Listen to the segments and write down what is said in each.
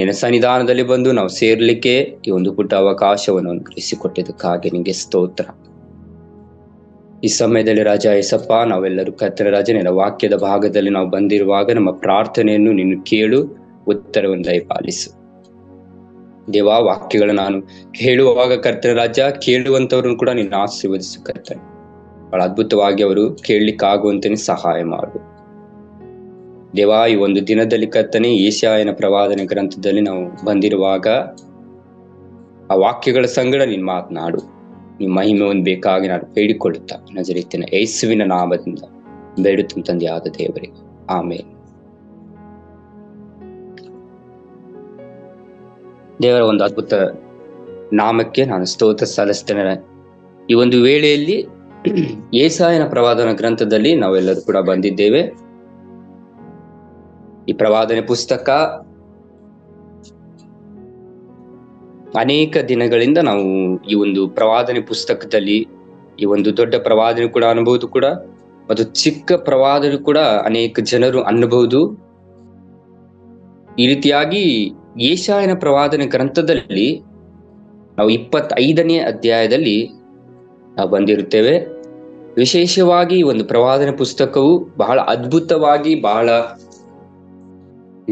ನಿನ್ನ ಸನ್ನಿಧಾನದಲ್ಲಿ ಬಂದು ನಾವು ಸೇರ್ಲಿಕ್ಕೆ ಈ ಒಂದು ಪುಟ್ಟ ಅವಕಾಶವನ್ನು ಅನುಗ್ರಹಿಸಿಕೊಟ್ಟಿದ್ದಕ್ಕಾಗಿ ನಿಮಗೆ ಸ್ತೋತ್ರ. ಈ ಸಮಯದಲ್ಲಿ ರಾಜ ಏಸಪ್ಪ, ನಾವೆಲ್ಲರೂ ಕರ್ತನ ರಾಜ ನಿನ್ನ ವಾಕ್ಯದ ಭಾಗದಲ್ಲಿ ನಾವು ಬಂದಿರುವಾಗ ನಮ್ಮ ಪ್ರಾರ್ಥನೆಯನ್ನು ನೀನು ಕೇಳು, ಉತ್ತರವನ್ನು ದಯಪಾಲಿಸು. ದೇವಾ, ವಾಕ್ಯಗಳು ನಾನು ಹೇಳುವಾಗ ಕರ್ತನ ರಾಜ ಕೇಳುವಂತವ್ರನ್ನು ಕೂಡ ನೀನು ಆಶೀರ್ವದಿಸು ಕರ್ತನೆ. ಬಹಳ ಅದ್ಭುತವಾಗಿ ಅವರು ಕೇಳಲಿಕ್ಕಾಗುವಂತೆ ಸಹಾಯ ಮಾಡು ದೇವಾ. ಈ ಒಂದು ದಿನದಲ್ಲಿ ಕರ್ತನೆ, ಯೆಶಾಯನ ಪ್ರವಾದನೆ ಗ್ರಂಥದಲ್ಲಿ ನಾವು ಬಂದಿರುವಾಗ ಆ ವಾಕ್ಯಗಳ ಸಂಗಡ ನೀನು ಮಾತನಾಡು. ನಿಮ್ಮ ಮಹಿಮೆ ಹೊಂದಬೇಕಾಗಿ ನಾನು ಬೇಡಿಕೊಳ್ಳುತ್ತಾ ನಜರೇತಿನ ಯೇಸುವಿನ ನಾಮದಿಂದ ಬೇಡುತ್ತ ತಂದೆಯಾದ ದೇವರಿಗೆ, ಆಮೇಲೆ. ದೇವರ ಒಂದು ಅದ್ಭುತ ನಾಮಕ್ಕೆ ನಾನು ಸ್ತೋತ್ರ ಸಲ್ಲಿಸ್ತೇನೆ. ಈ ಒಂದು ವೇಳೆಯಲ್ಲಿ ಯೆಶಾಯನ ಪ್ರವಾದನ ಗ್ರಂಥದಲ್ಲಿ ನಾವೆಲ್ಲರೂ ಕೂಡ ಬಂದಿದ್ದೇವೆ. ಈ ಪ್ರವಾದನೆ ಪುಸ್ತಕ ಅನೇಕ ದಿನಗಳಿಂದ ನಾವು ಈ ಒಂದು ಪ್ರವಾದನೆ ಪುಸ್ತಕದಲ್ಲಿ ಈ ಒಂದು ದೊಡ್ಡ ಪ್ರವಾದನೆ ಕೂಡ ಅನ್ಬಹುದು ಕೂಡ, ಮತ್ತು ಚಿಕ್ಕ ಪ್ರವಾದನೆ ಕೂಡ ಅನೇಕ ಜನರು ಅನ್ನಬಹುದು. ಈ ರೀತಿಯಾಗಿ ಯೆಶಾಯನ ಪ್ರವಾದನೆ ಗ್ರಂಥದಲ್ಲಿ ನಾವು 25ನೇ ಅಧ್ಯಾಯದಲ್ಲಿ ನಾವು ಬಂದಿರುತ್ತೇವೆ. ವಿಶೇಷವಾಗಿ ಈ ಒಂದು ಪ್ರವಾದನೆ ಪುಸ್ತಕವು ಬಹಳ ಅದ್ಭುತವಾಗಿ, ಬಹಳ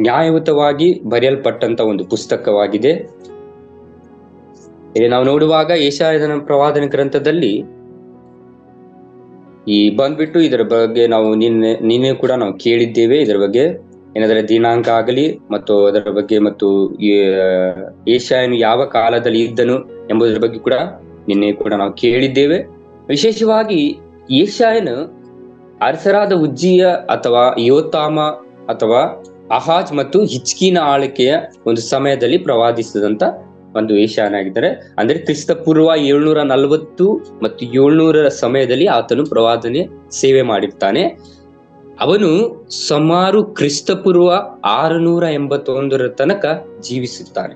ನ್ಯಾಯಯುತವಾಗಿ ಬರೆಯಲ್ಪಟ್ಟಂತ ಒಂದು ಪುಸ್ತಕವಾಗಿದೆ. ಇಲ್ಲಿ ನಾವು ನೋಡುವಾಗ ಯೆಶಾಯನ ಪ್ರವಾದನೆ ಗ್ರಂಥದಲ್ಲಿ ಈ ಬಂದ್ಬಿಟ್ಟು ಇದರ ಬಗ್ಗೆ ನಾವು ನಿನ್ನೆ ಕೂಡ ನಾವು ಕೇಳಿದ್ದೇವೆ. ಇದರ ಬಗ್ಗೆ ಏನಾದರೆ ದಿನಾಂಕ ಆಗಲಿ ಮತ್ತು ಅದರ ಬಗ್ಗೆ ಮತ್ತು ಯೆಶಾಯನು ಯಾವ ಕಾಲದಲ್ಲಿ ಇದ್ದನು ಎಂಬುದರ ಬಗ್ಗೆ ಕೂಡ ನಿನ್ನೆ ಕೂಡ ನಾವು ಕೇಳಿದ್ದೇವೆ. ವಿಶೇಷವಾಗಿ ಯೆಶಾಯನು ಅರಸರಾದ ಉಜ್ಜಿಯ ಅಥವಾ ಯೋತಾಮ ಅಥವಾ ಅಹಾಜ್ ಮತ್ತು ಹಿಜ್ಕೀಯನ ಆಳ್ವಿಕೆಯ ಒಂದು ಸಮಯದಲ್ಲಿ ಪ್ರವಾದಿಸಿದಂತ ಒಂದು ಯೆಶಾಯನಾಗಿದ್ದಾರೆ. ಅಂದ್ರೆ ಕ್ರಿಸ್ತ ಪೂರ್ವ 740 ಮತ್ತು 700 ಸಮಯದಲ್ಲಿ ಆತನು ಪ್ರವಾದನೆ ಸೇವೆ ಮಾಡಿರ್ತಾನೆ. ಅವನು ಸುಮಾರು ಕ್ರಿಸ್ತ ಪೂರ್ವ 681 ತನಕ ಜೀವಿಸುತ್ತಾನೆ.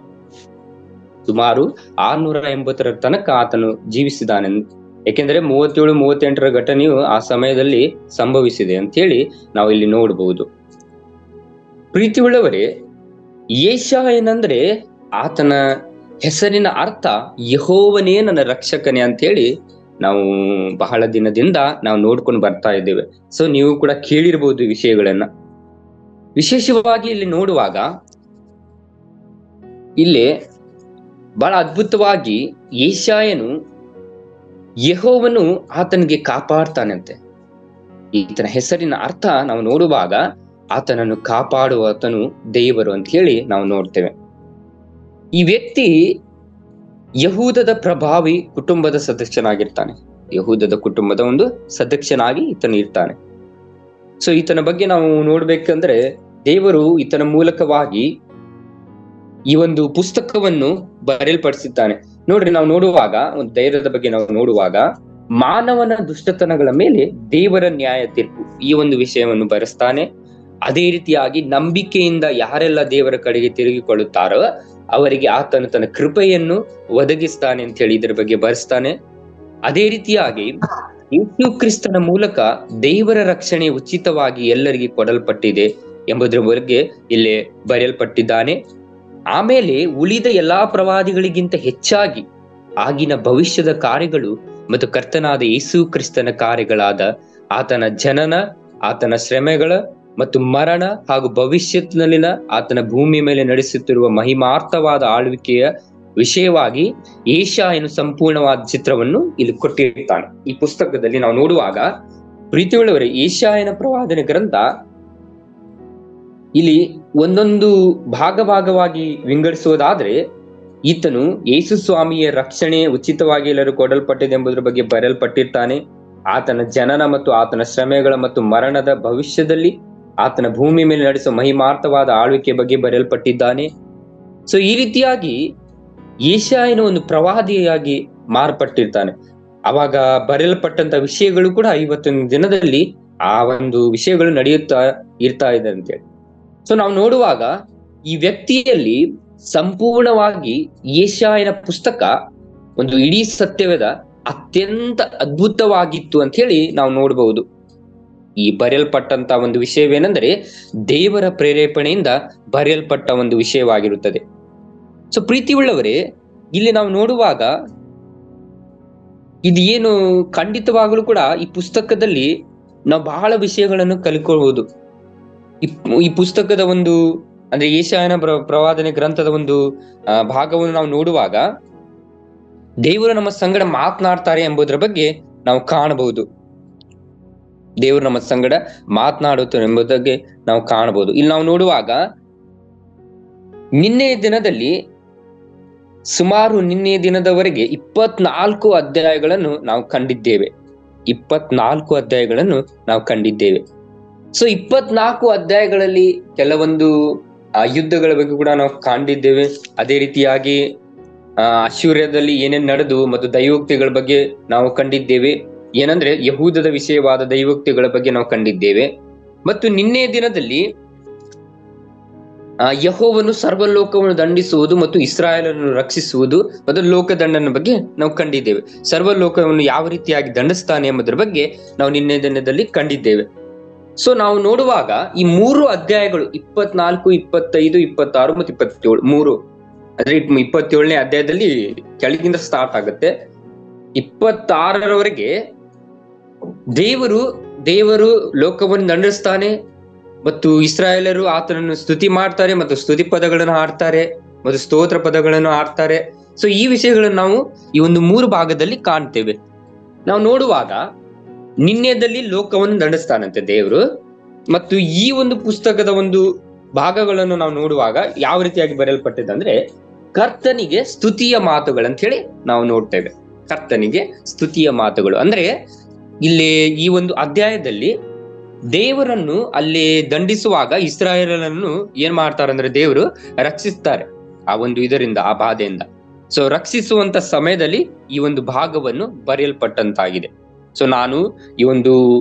ಸುಮಾರು 680 ತನಕ ಆತನು ಜೀವಿಸಿದ್ದಾನೆ. ಯಾಕೆಂದ್ರೆ 37-38 ಘಟನೆಯು ಆ ಸಮಯದಲ್ಲಿ ಸಂಭವಿಸಿದೆ ಅಂತ ಹೇಳಿ ನಾವು ಇಲ್ಲಿ ನೋಡಬಹುದು. ಪ್ರೀತಿ ಉಳ್ಳವರೇ, ಯೆಶಾಯನಂದ್ರೆ ಆತನ ಹೆಸರಿನ ಅರ್ಥ ಯೆಹೋವನೇ ನನ್ನ ರಕ್ಷಕನೇ ಅಂತ ಹೇಳಿ ನಾವು ಬಹಳ ದಿನದಿಂದ ನಾವು ನೋಡ್ಕೊಂಡು ಬರ್ತಾ ಇದ್ದೇವೆ. ಸೊ ನೀವು ಕೂಡ ಕೇಳಿರ್ಬೋದು ಈ ವಿಷಯಗಳನ್ನ. ವಿಶೇಷವಾಗಿ ಇಲ್ಲಿ ನೋಡುವಾಗ ಇಲ್ಲಿ ಬಹಳ ಅದ್ಭುತವಾಗಿ ಯೆಶಾಯನು ಯೆಹೋವನು ಆತನಿಗೆ ಕಾಪಾಡ್ತಾನಂತೆ. ಈತನ ಹೆಸರಿನ ಅರ್ಥ ನಾವು ನೋಡುವಾಗ ಆತನನ್ನು ಕಾಪಾಡುವಾತನು ದೇವರು ಅಂತ ಹೇಳಿ ನಾವು ನೋಡ್ತೇವೆ. ಈ ವ್ಯಕ್ತಿ ಯಹೂದದ ಪ್ರಭಾವಿ ಕುಟುಂಬದ ಸದಸ್ಯನಾಗಿರ್ತಾನೆ. ಯಹೂದದ ಕುಟುಂಬದ ಒಂದು ಸದಸ್ಯನಾಗಿ ಈತನು ಇರ್ತಾನೆ. ಸೊ ಈತನ ಬಗ್ಗೆ ನಾವು ನೋಡ್ಬೇಕಂದ್ರೆ ದೇವರು ಈತನ ಮೂಲಕವಾಗಿ ಈ ಒಂದು ಪುಸ್ತಕವನ್ನು ಬರೆಯಲ್ಪಡಿಸಿದ್ದಾನೆ. ನೋಡ್ರಿ, ನಾವು ನೋಡುವಾಗ ಒಂದು ಧೈರ್ಯದ ಬಗ್ಗೆ ನಾವು ನೋಡುವಾಗ ಮಾನವನ ದುಷ್ಟತನಗಳ ಮೇಲೆ ದೇವರ ನ್ಯಾಯ ತೀರ್ಪು ಈ ಒಂದು ವಿಷಯವನ್ನು ಬರೆಸ್ತಾನೆ. ಅದೇ ರೀತಿಯಾಗಿ ನಂಬಿಕೆಯಿಂದ ಯಾರೆಲ್ಲ ದೇವರ ಕಡೆಗೆ ತಿರುಗಿಕೊಳ್ಳುತ್ತಾರೋ ಅವರಿಗೆ ಆತನು ತನ್ನ ಕೃಪೆಯನ್ನು ಒದಗಿಸ್ತಾನೆ ಅಂತ ಹೇಳಿ ಇದರ ಬಗ್ಗೆ ಬರೆಸ್ತಾನೆ. ಅದೇ ರೀತಿಯಾಗಿ ಯೇಸು ಕ್ರಿಸ್ತನ ಮೂಲಕ ದೇವರ ರಕ್ಷಣೆ ಉಚಿತವಾಗಿ ಎಲ್ಲರಿಗೆ ಕೊಡಲ್ಪಟ್ಟಿದೆ ಎಂಬುದರ ಬಗ್ಗೆ ಇಲ್ಲಿ ಬರೆಯಲ್ಪಟ್ಟಿದ್ದಾನೆ. ಆಮೇಲೆ ಉಳಿದ ಎಲ್ಲಾ ಪ್ರವಾದಿಗಳಿಗಿಂತ ಹೆಚ್ಚಾಗಿ ಆಗಿನ ಭವಿಷ್ಯದ ಕಾರ್ಯಗಳು ಮತ್ತು ಕರ್ತನಾದ ಯೇಸು ಕ್ರಿಸ್ತನ ಕಾರ್ಯಗಳಾದ ಆತನ ಜನನ, ಆತನ ಶ್ರಮೆಗಳ ಮತ್ತು ಮರಣ ಹಾಗೂ ಭವಿಷ್ಯತ್ನಲ್ಲಿನ ಆತನ ಭೂಮಿ ಮೇಲೆ ನಡೆಸುತ್ತಿರುವ ಮಹಿಮಾರ್ಥವಾದ ಆಳ್ವಿಕೆಯ ವಿಷಯವಾಗಿ ಯೆಶಾಯನು ಸಂಪೂರ್ಣವಾದ ಚಿತ್ರವನ್ನು ಇಲ್ಲಿ ಕೊಟ್ಟಿರ್ತಾನೆ. ಈ ಪುಸ್ತಕದಲ್ಲಿ ನಾವು ನೋಡುವಾಗ ಪ್ರೀತಿಯುಳ್ಳವರೇ, ಯೆಶಾಯನ ಪ್ರವಾದನೆ ಗ್ರಂಥ ಇಲ್ಲಿ ಒಂದೊಂದು ಭಾಗವಾಗಿ ವಿಂಗಡಿಸುವುದಾದ್ರೆ ಈತನು ಯೇಸು ಸ್ವಾಮಿಯ ರಕ್ಷಣೆ ಉಚಿತವಾಗಿ ಎಲ್ಲರೂ ಕೊಡಲ್ಪಟ್ಟಿದೆ ಎಂಬುದರ ಬಗ್ಗೆ ಬರೆಯಲ್ಪಟ್ಟಿರ್ತಾನೆ. ಆತನ ಜನನ ಮತ್ತು ಆತನ ಶ್ರಮೆಗಳ ಮತ್ತು ಮರಣದ ಭವಿಷ್ಯದಲ್ಲಿ ಆತನ ಭೂಮಿ ಮೇಲೆ ನಡೆಸುವ ಮಹಿಮಾರ್ಥವಾದ ಆಳ್ವಿಕೆ ಬಗ್ಗೆ ಬರೆಯಲ್ಪಟ್ಟಿದ್ದಾನೆ. ಸೊ ಈ ರೀತಿಯಾಗಿ ಯೆಶಾಯನು ಒಂದು ಪ್ರವಾದಿಯಾಗಿ ಮಾರ್ಪಟ್ಟಿರ್ತಾನೆ. ಅವಾಗ ಬರೆಯಲ್ಪಟ್ಟಂತ ವಿಷಯಗಳು ಕೂಡ ಇವತ್ತಿನ ದಿನದಲ್ಲಿ ಆ ಒಂದು ವಿಷಯಗಳು ಇರ್ತಾ ಇದೆ ಅಂತೇಳಿ. ಸೊ ನಾವು ನೋಡುವಾಗ ಈ ವ್ಯಕ್ತಿಯಲ್ಲಿ ಸಂಪೂರ್ಣವಾಗಿ ಯೆಶಾಯನ ಪುಸ್ತಕ ಒಂದು ಇಡೀ ಸತ್ಯವೇದ ಅತ್ಯಂತ ಅದ್ಭುತವಾಗಿತ್ತು ಅಂತ ಹೇಳಿ ನಾವು ನೋಡಬಹುದು. ಈ ಬರೆಯಲ್ಪಟ್ಟಂತ ಒಂದು ವಿಷಯವೇನೆಂದರೆ ದೇವರ ಪ್ರೇರೇಪಣೆಯಿಂದ ಬರೆಯಲ್ಪಟ್ಟ ಒಂದು ವಿಷಯವಾಗಿರುತ್ತದೆ. ಸೊ ಪ್ರೀತಿ ಉಳ್ಳವರೇ, ಇಲ್ಲಿ ನಾವು ನೋಡುವಾಗ ಇದು ಏನು ಖಂಡಿತವಾಗಲೂ ಕೂಡ ಈ ಪುಸ್ತಕದಲ್ಲಿ ನಾವು ಬಹಳ ವಿಷಯಗಳನ್ನು ಕಲಿಕೊಳ್ಳಬಹುದು. ಈ ಪುಸ್ತಕದ ಒಂದು ಅಂದ್ರೆ ಯೆಶಾಯನ ಪ್ರವಾದನೆ ಗ್ರಂಥದ ಒಂದು ಭಾಗವನ್ನು ನಾವು ನೋಡುವಾಗ ದೇವರು ನಮ್ಮ ಸಂಗಡ ಮಾತನಾಡ್ತಾರೆ ಎಂಬುದರ ಬಗ್ಗೆ ನಾವು ಕಾಣಬಹುದು. ದೇವರು ನಮ್ಮ ಸಂಗಡ ಮಾತನಾಡುತ್ತಾರೆ ಎಂಬುದಾಗಿ ನಾವು ಕಾಣಬಹುದು. ಇಲ್ಲಿ ನಾವು ನೋಡುವಾಗ ನಿನ್ನೆಯ ದಿನದಲ್ಲಿ ಸುಮಾರು ನಿನ್ನೆಯ ದಿನದವರೆಗೆ 24 ಅಧ್ಯಾಯಗಳನ್ನು ನಾವು ಕಂಡಿದ್ದೇವೆ. 24 ಅಧ್ಯಾಯಗಳನ್ನು ನಾವು ಕಂಡಿದ್ದೇವೆ. ಸೊ 24 ಅಧ್ಯಾಯಗಳಲ್ಲಿ ಕೆಲವೊಂದು ಯುದ್ಧಗಳ ಬಗ್ಗೆ ಕೂಡ ನಾವು ಕಂಡಿದ್ದೇವೆ. ಅದೇ ರೀತಿಯಾಗಿ ಅಶ್ಶೂರ್ಯದಲ್ಲಿ ಏನೇನ್ ನಡೆದು ಮತ್ತು ದೈವೋಕ್ತಿಗಳ ಬಗ್ಗೆ ನಾವು ಕಂಡಿದ್ದೇವೆ. ಏನಂದ್ರೆ ಯಹೂದದ ವಿಷಯವಾದ ದೈವೋಕ್ತಿಗಳ ಬಗ್ಗೆ ನಾವು ಕಂಡಿದ್ದೇವೆ. ಮತ್ತು ನಿನ್ನೆಯ ದಿನದಲ್ಲಿ ಯೆಹೋವನು ಸರ್ವಲೋಕವನ್ನು ದಂಡಿಸುವುದು ಮತ್ತು ಇಸ್ರಾಯೇಲನ್ನು ರಕ್ಷಿಸುವುದು ಮತ್ತು ಲೋಕದಂಡನ ಬಗ್ಗೆ ನಾವು ಕಂಡಿದ್ದೇವೆ. ಸರ್ವಲೋಕವನ್ನು ಯಾವ ರೀತಿಯಾಗಿ ದಂಡಿಸ್ತಾನೆ ಎಂಬುದರ ಬಗ್ಗೆ ನಾವು ನಿನ್ನೆ ದಿನದಲ್ಲಿ ಕಂಡಿದ್ದೇವೆ. ಸೊ ನಾವು ನೋಡುವಾಗ ಈ 3 ಅಧ್ಯಾಯಗಳು 24, 25, 26 ಮತ್ತು 27 3 ಅಂದ್ರೆ 27ನೇ ಅಧ್ಯಾಯದಲ್ಲಿ ಕೆಳಗಿಂದ ಸ್ಟಾರ್ಟ್ ಆಗುತ್ತೆ. 26ರವರೆಗೆ ದೇವರು ಲೋಕವನ್ನು ದಂಡಿಸ್ತಾನೆ ಮತ್ತು ಇಸ್ರಾಯೇಲರು ಆತನನ್ನು ಸ್ತುತಿ ಮಾಡ್ತಾರೆ ಮತ್ತು ಸ್ತುತಿ ಪದಗಳನ್ನು ಹಾಡ್ತಾರೆ ಮತ್ತು ಸ್ತೋತ್ರ ಪದಗಳನ್ನು ಹಾಡ್ತಾರೆ. ಸೊ ಈ ವಿಷಯಗಳನ್ನು ನಾವು ಈ ಒಂದು 3 ಭಾಗದಲ್ಲಿ ಕಾಣ್ತೇವೆ. ನಾವು ನೋಡುವಾಗ ನಿನ್ನೆದಲ್ಲಿ ಲೋಕವನ್ನು ದಂಡಿಸ್ತಾನಂತೆ ದೇವರು. ಮತ್ತು ಈ ಒಂದು ಪುಸ್ತಕದ ಒಂದು ಭಾಗಗಳನ್ನು ನಾವು ನೋಡುವಾಗ ಯಾವ ರೀತಿಯಾಗಿ ಬರೆಯಲ್ಪಟ್ಟಿದೆ ಅಂದ್ರೆ ಕರ್ತನಿಗೆ ಸ್ತುತಿಯ ಮಾತುಗಳಂತ ಹೇಳಿ ನಾವು ನೋಡ್ತೇವೆ. ಕರ್ತನಿಗೆ ಸ್ತುತಿಯ ಮಾತುಗಳು ಅಂದ್ರೆ ಇಲ್ಲಿ ಈ ಒಂದು ಅಧ್ಯಾಯದಲ್ಲಿ ದೇವರನ್ನು ಅಲ್ಲಿ ದಂಡಿಸುವಾಗ ಇಸ್ರಾಯೇಲರನ್ನು ಏನ್ ಮಾಡ್ತಾರಂದ್ರೆ ದೇವರು ರಕ್ಷಿಸ್ತಾರೆ ಆ ಒಂದು ಇದರಿಂದ, ಆ ಬಾಧೆಯಿಂದ. ಸೊ ರಕ್ಷಿಸುವಂತ ಸಮಯದಲ್ಲಿ ಈ ಒಂದು ಭಾಗವನ್ನು ಬರೆಯಲ್ಪಟ್ಟಂತಾಗಿದೆ. ಸೊ ನಾನು ಈ ಒಂದು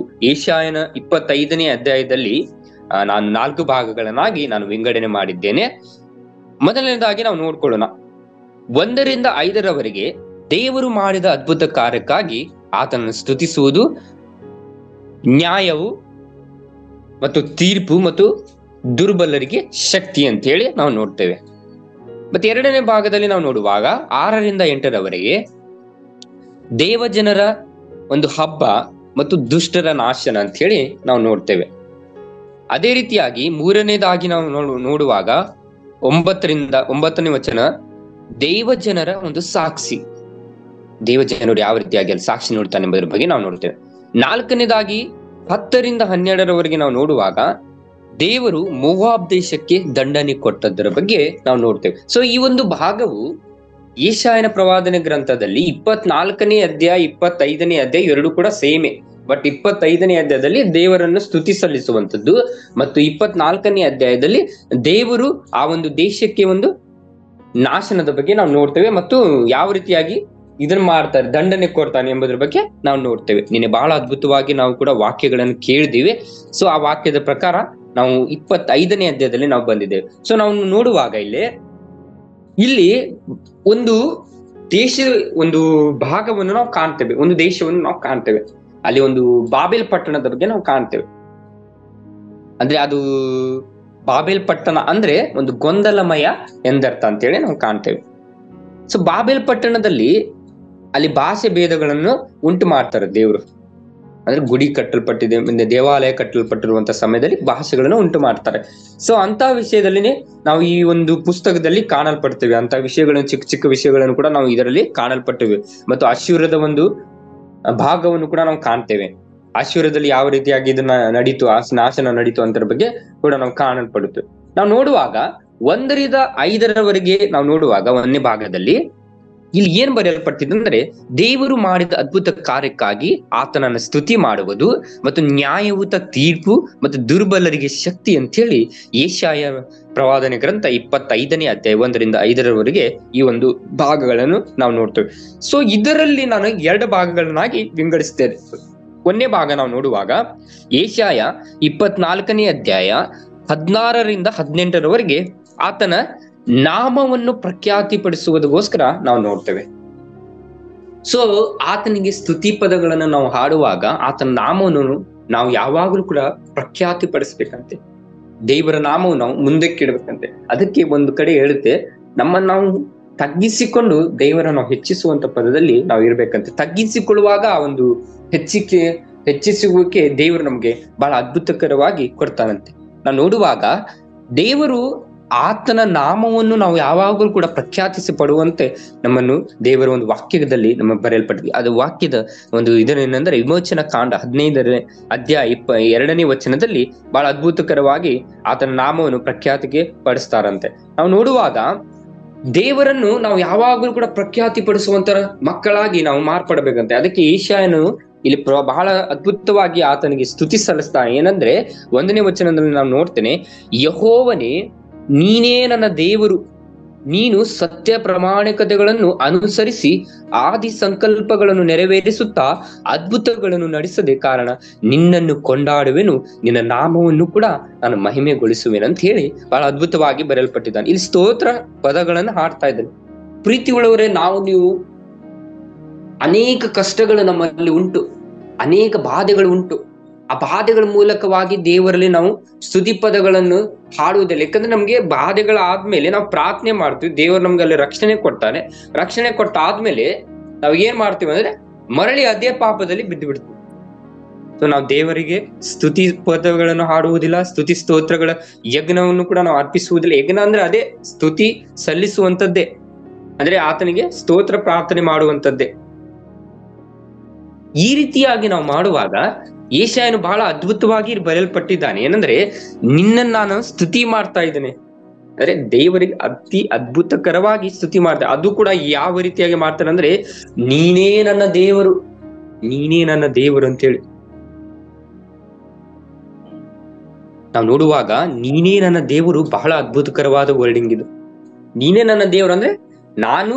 ಯೆಶಾಯನ 25ನೇ ಅಧ್ಯಾಯದಲ್ಲಿ ನಾನು 4 ಭಾಗಗಳನ್ನಾಗಿ ನಾನು ವಿಂಗಡಣೆ ಮಾಡಿದ್ದೇನೆ. ಮೊದಲನೇದಾಗಿ ನಾವು ನೋಡ್ಕೊಳ್ಳೋಣ. 1ರಿಂದ 5ರವರೆಗೆ ದೇವರು ಮಾಡಿದ ಅದ್ಭುತ ಕಾರ್ಯಕ್ಕಾಗಿ ಆತನನ್ನು ಸ್ತುತಿಸುವುದು, ನ್ಯಾಯವು ಮತ್ತು ತೀರ್ಪು ಮತ್ತು ದುರ್ಬಲರಿಗೆ ಶಕ್ತಿ ಅಂತ ಹೇಳಿ ನಾವು ನೋಡ್ತೇವೆ. ಮತ್ತೆ 2ನೇ ಭಾಗದಲ್ಲಿ ನಾವು ನೋಡುವಾಗ 6ರಿಂದ 8ರವರೆಗೆ ದೇವಜನರ ಒಂದು ಹಬ್ಬ ಮತ್ತು ದುಷ್ಟರ ನಾಶನ ಅಂತ ಹೇಳಿ ನಾವು ನೋಡ್ತೇವೆ. ಅದೇ ರೀತಿಯಾಗಿ 3ನೇದಾಗಿ ನಾವು ನೋಡುವಾಗ 9ರಿಂದ 9ನೇ ವಚನ ದೇವಜನರ ಒಂದು ಸಾಕ್ಷಿ. ದೇವಜನರು ಯಾವ ರೀತಿಯಾಗಿ ಅಲ್ಲಿ ಸಾಕ್ಷಿ ನೋಡ್ತಾನೆ ಎಂಬುದರ ಬಗ್ಗೆ ನಾವು ನೋಡ್ತೇವೆ. 4ನೇದಾಗಿ 10ರಿಂದ 12ರವರೆಗೆ ನಾವು ನೋಡುವಾಗ ದೇವರು ಮೋವಾಬ್ ದೇಶಕ್ಕೆ ದಂಡನೆ ಕೊಟ್ಟದ್ದರ ಬಗ್ಗೆ ನಾವು ನೋಡ್ತೇವೆ. ಸೊ ಈ ಒಂದು ಭಾಗವು ಯೆಶಾಯನ ಪ್ರವಾದನೆ ಗ್ರಂಥದಲ್ಲಿ 24ನೇ ಅಧ್ಯಾಯ 25ನೇ ಅಧ್ಯಾಯ ಎರಡು ಕೂಡ ಸೇಮೆ. ಬಟ್ 25ನೇ ಅಧ್ಯಾಯದಲ್ಲಿ ದೇವರನ್ನು ಸ್ತುತಿ ಸಲ್ಲಿಸುವಂಥದ್ದು ಮತ್ತು 24ನೇ ಅಧ್ಯಾಯದಲ್ಲಿ ದೇವರು ಆ ಒಂದು ದೇಶಕ್ಕೆ ಒಂದು ನಾಶನದ ಬಗ್ಗೆ ನಾವು ನೋಡ್ತೇವೆ ಮತ್ತು ಯಾವ ರೀತಿಯಾಗಿ ಇದನ್ನ ಮಾಡ್ತಾರೆ, ದಂಡನೆ ಕೊಡ್ತಾನೆ ಎಂಬುದ್ರ ಬಗ್ಗೆ ನಾವು ನೋಡ್ತೇವೆ. ನಿನ್ನೆ ಬಹಳ ಅದ್ಭುತವಾಗಿ ನಾವು ಕೂಡ ವಾಕ್ಯಗಳನ್ನು ಕೇಳಿದೀವಿ. ಸೊ ಆ ವಾಕ್ಯದ ಪ್ರಕಾರ ನಾವು 25ನೇ ಅಧ್ಯಾಯದಲ್ಲಿ ನಾವು ಬಂದಿದ್ದೇವೆ. ಸೊ ನಾವು ನೋಡುವಾಗ ಇಲ್ಲಿ ಒಂದು ದೇಶ ಒಂದು ಭಾಗವನ್ನು ನಾವು ಕಾಣ್ತೇವೆ, ಒಂದು ದೇಶವನ್ನು ನಾವು ಕಾಣ್ತೇವೆ. ಅಲ್ಲಿ ಒಂದು ಬಾಬೆಲ್ ಪಟ್ಟಣದ ಬಗ್ಗೆ ನಾವು ಕಾಣ್ತೇವೆ. ಅಂದ್ರೆ ಅದು ಬಾಬೆಲ್ ಪಟ್ಟಣ ಅಂದ್ರೆ ಒಂದು ಗೊಂದಲಮಯ ಎಂದರ್ಥ ಅಂತೇಳಿ ನಾವು ಕಾಣ್ತೇವೆ. ಸೊ ಬಾಬೆಲ್ ಪಟ್ಟಣದಲ್ಲಿ ಅಲ್ಲಿ ಭಾಷೆ ಭೇದಗಳನ್ನು ಉಂಟು ಮಾಡ್ತಾರೆ ದೇವರು. ಅಂದ್ರೆ ಗುಡಿ ಕಟ್ಟಲ್ಪಟ್ಟಿದೆ, ದೇವಾಲಯ ಕಟ್ಟಲ್ಪಟ್ಟಿರುವಂತ ಸಮಯದಲ್ಲಿ ಭಾಷೆಗಳನ್ನು ಉಂಟು ಮಾಡ್ತಾರೆ. ಸೊ ಅಂತ ವಿಷಯದಲ್ಲಿ ನಾವು ಈ ಒಂದು ಪುಸ್ತಕದಲ್ಲಿ ಕಾಣಲ್ಪಡ್ತೇವೆ. ಅಂತ ವಿಷಯಗಳನ್ನು, ಚಿಕ್ಕ ಚಿಕ್ಕ ವಿಷಯಗಳನ್ನು ಕೂಡ ನಾವು ಇದರಲ್ಲಿ ಕಾಣಲ್ಪಟ್ಟಿವೆ. ಮತ್ತು ಅಶ್ಶೂರದ ಒಂದು ಭಾಗವನ್ನು ಕೂಡ ನಾವು ಕಾಣ್ತೇವೆ. ಅಶ್ಶೂರದಲ್ಲಿ ಯಾವ ರೀತಿಯಾಗಿ ಇದನ್ನ ನಡೀತು, ಆ ನಾಶನ ನಡೀತು ಅಂತ ಬಗ್ಗೆ ಕೂಡ ನಾವು ಕಾಣಲ್ಪಡುತ್ತೇವೆ. ನಾವು ನೋಡುವಾಗ 1ರಿಂದ 5ರವರೆಗೆ ನಾವು ನೋಡುವಾಗ 1ನೇ ಭಾಗದಲ್ಲಿ ಇಲ್ಲಿ ಏನ್ ಬರೆಯಲ್ಪಟ್ಟಿದೆ ಅಂದ್ರೆ ದೇವರು ಮಾಡಿದ ಅದ್ಭುತ ಕಾರ್ಯಕ್ಕಾಗಿ ಆತನನ್ನು ಸ್ತುತಿ ಮಾಡುವುದು ಮತ್ತು ನ್ಯಾಯಯುತ ತೀರ್ಪು ಮತ್ತು ದುರ್ಬಲರಿಗೆ ಶಕ್ತಿ ಅಂತ ಹೇಳಿ ಯೆಶಾಯ ಪ್ರವಾದನೆ ಗ್ರಂಥ 25ನೇ ಅಧ್ಯಾಯ 1ರಿಂದ 5ರವರೆಗೆ ಈ ಒಂದು ಭಾಗಗಳನ್ನು ನಾವು ನೋಡ್ತೇವೆ. ಸೊ ಇದರಲ್ಲಿ ನಾನು 2 ಭಾಗಗಳನ್ನಾಗಿ ವಿಂಗಡಿಸ್ತೇನೆ. 1ನೇ ಭಾಗ ನಾವು ನೋಡುವಾಗ ಯೆಶಾಯ 24ನೇ ಅಧ್ಯಾಯ 16ರಿಂದ 18ರವರೆಗೆ ಆತನ ನಾಮವನ್ನು ಪ್ರಖ್ಯಾತಿಪಡಿಸುವುದಕ್ಕೋಸ್ಕರ ನಾವು ನೋಡ್ತೇವೆ. ಸೊ ಆತನಿಗೆ ಸ್ತುತಿ ಪದಗಳನ್ನು ನಾವು ಹಾಡುವಾಗ ಆತನ ನಾಮವನ್ನು ನಾವು ಯಾವಾಗಲೂ ಕೂಡ ಪ್ರಖ್ಯಾತಿ ಪಡಿಸ್ಬೇಕಂತೆ, ದೇವರ ನಾಮವು ನಾವು ಮುಂದಕ್ಕೆ ಇಡ್ಬೇಕಂತೆ. ಅದಕ್ಕೆ ಒಂದು ಕಡೆ ಹೇಳುತ್ತೆ, ನಮ್ಮನ್ನು ನಾವು ತಗ್ಗಿಸಿಕೊಂಡು ದೇವರ ನಾವು ಹೆಚ್ಚಿಸುವಂತ ಪದದಲ್ಲಿ ನಾವು ಇರ್ಬೇಕಂತೆ. ತಗ್ಗಿಸಿಕೊಳ್ಳುವಾಗ ಆ ಒಂದು ಹೆಚ್ಚಿಸುವಿಕೆ ದೇವರು ನಮ್ಗೆ ಬಹಳ ಅದ್ಭುತಕರವಾಗಿ ಕೊಡ್ತಾನಂತೆ. ನಾವು ನೋಡುವಾಗ ದೇವರು ಆತನ ನಾಮವನ್ನು ನಾವು ಯಾವಾಗಲೂ ಕೂಡ ಪ್ರಖ್ಯಾತಿಸಿ ಪಡುವಂತೆ ನಮ್ಮನ್ನು ದೇವರ ಒಂದು ವಾಕ್ಯದಲ್ಲಿ ನಮ್ಮ ಬರೆಯಲ್ಪಟ್ಟಿದೆ. ಅದು ವಾಕ್ಯದ ಒಂದು ಇದನ್ನೇನೆಂದ್ರೆ ವಿಮೋಚನ ಕಾಂಡ 15ನೇ ಅಧ್ಯಾಯ 2ನೇ ವಚನದಲ್ಲಿ ಬಹಳ ಅದ್ಭುತಕರವಾಗಿ ಆತನ ನಾಮವನ್ನು ಪ್ರಖ್ಯಾತಿಗೆ ಪಡಿಸ್ತಾರಂತೆ. ನಾವು ನೋಡುವಾಗ ದೇವರನ್ನು ನಾವು ಯಾವಾಗಲೂ ಕೂಡ ಪ್ರಖ್ಯಾತಿ ಪಡಿಸುವಂತ ಮಕ್ಕಳಾಗಿ ನಾವು ಮಾರ್ಪಡಬೇಕಂತೆ. ಅದಕ್ಕೆ ಯೆಶಾಯನು ಇಲ್ಲಿ ಬಹಳ ಅದ್ಭುತವಾಗಿ ಆತನಿಗೆ ಸ್ತುತಿ ಸಲ್ಲಿಸ್ತಾನೆ. ಏನಂದ್ರೆ 1ನೇ ವಚನದಲ್ಲಿ ನಾವು ನೋಡ್ತೇನೆ, ಯೆಹೋವನೇ ನೀನೇ ನನ್ನ ದೇವರು, ನೀನು ಸತ್ಯ ಪ್ರಾಮಾಣಿಕತೆಗಳನ್ನು ಅನುಸರಿಸಿ ಆದಿ ಸಂಕಲ್ಪಗಳನ್ನು ನೆರವೇರಿಸುತ್ತಾ ಅದ್ಭುತಗಳನ್ನು ನಡೆಸದೆ ಕಾರಣ ನಿನ್ನನ್ನು ಕೊಂಡಾಡುವೆನು, ನಿನ್ನ ನಾಮವನ್ನು ಕೂಡ ನಾನು ಮಹಿಮೆಗೊಳಿಸುವೆನು ಅಂತ ಹೇಳಿ ಬಹಳ ಅದ್ಭುತವಾಗಿ ಬರೆಯಲ್ಪಟ್ಟಿದ್ದಾನೆ. ಇಲ್ಲಿ ಸ್ತೋತ್ರ ಪದಗಳನ್ನು ಹಾಡ್ತಾ ಇದ್ದಾನೆ. ಪ್ರೀತಿ ಉಳ್ಳವರೇ, ನೀವು ಅನೇಕ ಕಷ್ಟಗಳು ನಮ್ಮಲ್ಲಿ ಉಂಟು, ಅನೇಕ ಬಾಧೆಗಳು ಉಂಟು. ಆ ಬಾಧೆಗಳ ಮೂಲಕವಾಗಿ ದೇವರಲ್ಲಿ ನಾವು ಸ್ತುತಿ ಪದಗಳನ್ನು ಹಾಡುವುದಿಲ್ಲ. ಯಾಕಂದ್ರೆ ನಮ್ಗೆ ಬಾಧೆಗಳಾದ್ಮೇಲೆ ನಾವು ಪ್ರಾರ್ಥನೆ ಮಾಡ್ತೀವಿ, ದೇವರು ನಮ್ಗೆ ಅಲ್ಲಿ ರಕ್ಷಣೆ ಕೊಡ್ತಾನೆ. ರಕ್ಷಣೆ ಕೊಟ್ಟಾದ್ಮೇಲೆ ನಾವ್ ಏನ್ ಮಾಡ್ತೀವಿ ಅಂದ್ರೆ ಮರಳಿ ಅದೇ ಪಾಪದಲ್ಲಿ ಬಿದ್ದು ಬಿಡ್ತೀವಿ. ಸೊ ನಾವು ದೇವರಿಗೆ ಸ್ತುತಿ ಪದಗಳನ್ನು ಹಾಡುವುದಿಲ್ಲ, ಸ್ತುತಿ ಸ್ತೋತ್ರಗಳ ಯಜ್ಞವನ್ನು ಕೂಡ ನಾವು ಅರ್ಪಿಸುವುದಿಲ್ಲ. ಯಜ್ಞ ಅಂದ್ರೆ ಅದೇ ಸ್ತುತಿ ಸಲ್ಲಿಸುವಂತದ್ದೇ, ಅಂದ್ರೆ ಆತನಿಗೆ ಸ್ತೋತ್ರ ಪ್ರಾರ್ಥನೆ ಮಾಡುವಂತದ್ದೇ. ಈ ರೀತಿಯಾಗಿ ನಾವು ಮಾಡುವಾಗ ಯೆಶಾಯನು ಬಹಳ ಅದ್ಭುತವಾಗಿ ಬರೆಯಲ್ಪಟ್ಟಿದ್ದಾನೆ. ಏನಂದ್ರೆ ನಿನ್ನನ್ನು ನಾನು ಸ್ತುತಿ ಮಾಡ್ತಾ ಇದ್ದೇನೆ, ಅಂದ್ರೆ ದೇವರಿಗೆ ಅತಿ ಅದ್ಭುತಕರವಾಗಿ ಸ್ತುತಿ ಮಾಡ್ತಾರೆ. ಅದು ಕೂಡ ಯಾವ ರೀತಿಯಾಗಿ ಮಾಡ್ತಾನೆ ಅಂದ್ರೆ ನೀನೇ ನನ್ನ ದೇವರು, ನೀನೇ ನನ್ನ ದೇವರು ಅಂತೇಳಿ ನಾವು ನೋಡುವಾಗ ನೀನೇ ನನ್ನ ದೇವರು ಬಹಳ ಅದ್ಭುತಕರವಾದ ವರ್ಡಿಂಗ್ ಇದು. ನೀನೇ ನನ್ನ ದೇವರು ಅಂದ್ರೆ ನಾನು